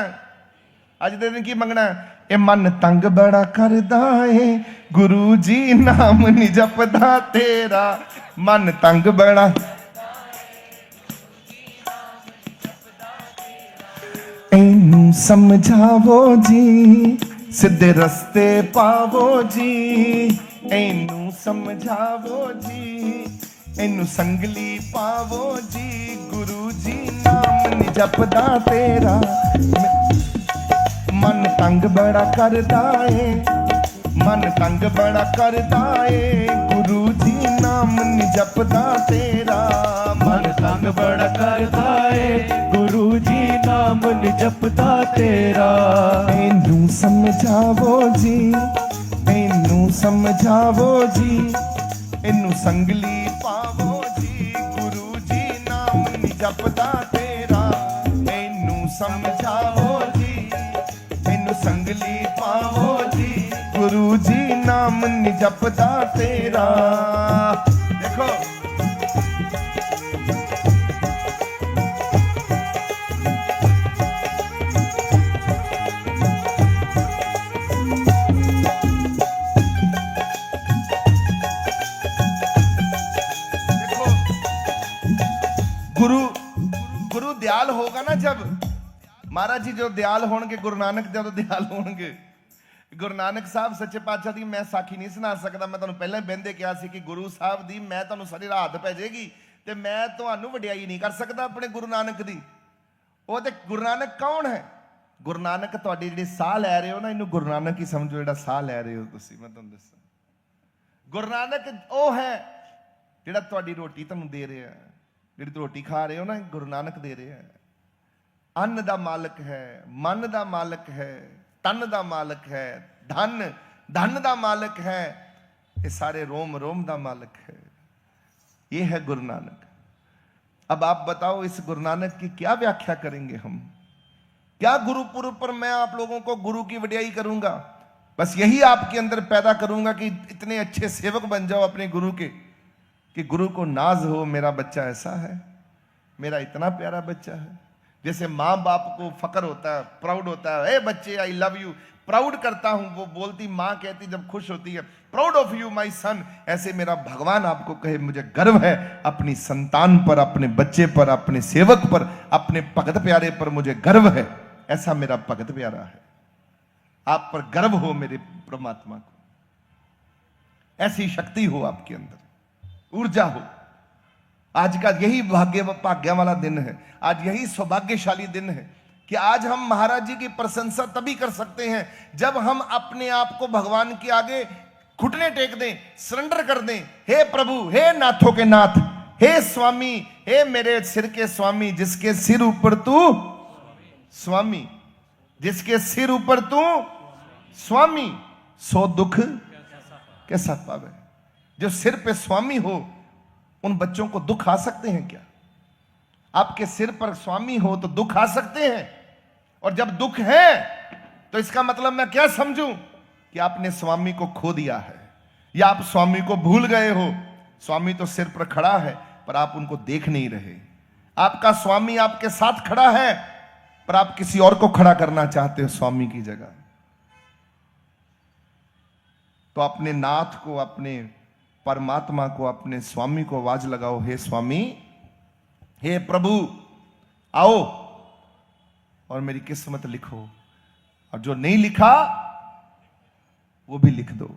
अज दे दिन की मंगना? ए मन तंग बड़ा करदा है गुरु जी नाम नहीं जपदा तेरा, मन तंग बड़ा एनू समझावो जी, सीधे रस्ते पावो जी, एनू समझावो जी, एनू संगली पावो जी, गुरु जी नाम नहीं जपदा तेरा, मन तंग बड़ा करदा है, मन तंग बड़ा करदा है, गुरु जी नाम नहीं जपदा तेरा, मन तंग बड़ा करदा है, गुरु जी नाम नहीं जपदा तेरा। एनू समझावो जी, एनू समझावो जी, एनू संगली पावो जी, गुरु जी नाम नहीं जपदा तेरा, एनू समझावो जी। संगली पावो जी, गुरु जी नाम नि जपदा तेरा। देखो गुरु गुरु दयाल होगा ना, जब महाराज जी जो दयाल होंगे, गुरु नानक जब दयाल होंगे। गुरु नानक साहब सच्चे पातशाह दी मैं साखी नहीं सुना सकता, मैं तुहानू पहले बहंदे कहा सी कि गुरु साहब दी मैं तुहानू सारी रात पै जाएगी ते मैं तुहानू वडियाई नहीं कर सकता अपने गुरु नानक दी। वो ते गुरु नानक कौन है? गुरु नानक तुहाडी जिहड़ी साह लै रहे हो ना, इनू गुरु नानक ही समझो, जिहड़ा साह लै रहे हो तुसीं। मैं तुहानू दस्सां, गुरु नानक वो है जिहड़ा तुहाडी रोटी तुहानू दे रहा है, जिहड़ी रोटी खा रहे हो ना, गुरु नानक दे रहे हैं। अन्न दा मालक है, मन दा मालक है, तन दा मालक है, धन धन दा मालक है, ये सारे रोम रोम दा मालक है। ये है गुरु नानक। अब आप बताओ इस गुरु नानक की क्या व्याख्या करेंगे हम? क्या गुरुपुरब पर मैं आप लोगों को गुरु की वडियाई करूंगा? बस यही आपके अंदर पैदा करूंगा कि इतने अच्छे सेवक बन जाओ अपने गुरु के, कि गुरु को नाज हो, मेरा बच्चा ऐसा है, मेरा इतना प्यारा बच्चा है। जैसे माँ बाप को फकर होता है, प्राउड होता है, ए बच्चे आई लव यू, प्राउड करता हूं, वो बोलती माँ कहती जब खुश होती है, प्राउड ऑफ यू माई सन। ऐसे मेरा भगवान आपको कहे मुझे गर्व है अपनी संतान पर, अपने बच्चे पर, अपने सेवक पर, अपने भगत प्यारे पर मुझे गर्व है। ऐसा मेरा भगत प्यारा है। आप पर गर्व हो मेरे परमात्मा को, ऐसी शक्ति हो आपके अंदर, ऊर्जा हो। आज का यही भाग्य वाला दिन है, आज यही सौभाग्यशाली दिन है कि आज हम महाराज जी की प्रशंसा तभी कर सकते हैं जब हम अपने आप को भगवान के आगे घुटने टेक दें, सरेंडर कर दें। हे प्रभु, हे नाथों के नाथ, हे स्वामी, हे मेरे सिर के स्वामी, जिसके सिर ऊपर तू स्वामी, जिसके सिर ऊपर तू स्वामी, सो दुख कैसा पावे। जो सिर पे स्वामी हो, उन बच्चों को दुख आ सकते हैं क्या? आपके सिर पर स्वामी हो तो दुख आ सकते हैं, और जब दुख है तो इसका मतलब मैं क्या समझूं कि आपने स्वामी को खो दिया है, या आप स्वामी को भूल गए हो। स्वामी तो सिर पर खड़ा है पर आप उनको देख नहीं रहे। आपका स्वामी आपके साथ खड़ा है पर आप किसी और को खड़ा करना चाहते हो स्वामी की जगह। तो अपने नाथ को, अपने परमात्मा को, अपने स्वामी को आवाज लगाओ, हे स्वामी, हे प्रभु, आओ और मेरी किस्मत लिखो, और जो नहीं लिखा वो भी लिख दो,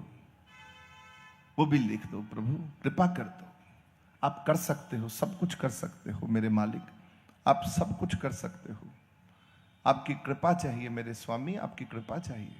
वो भी लिख दो। प्रभु कृपा कर दो, आप कर सकते हो, सब कुछ कर सकते हो मेरे मालिक, आप सब कुछ कर सकते हो। आपकी कृपा चाहिए मेरे स्वामी, आपकी कृपा चाहिए।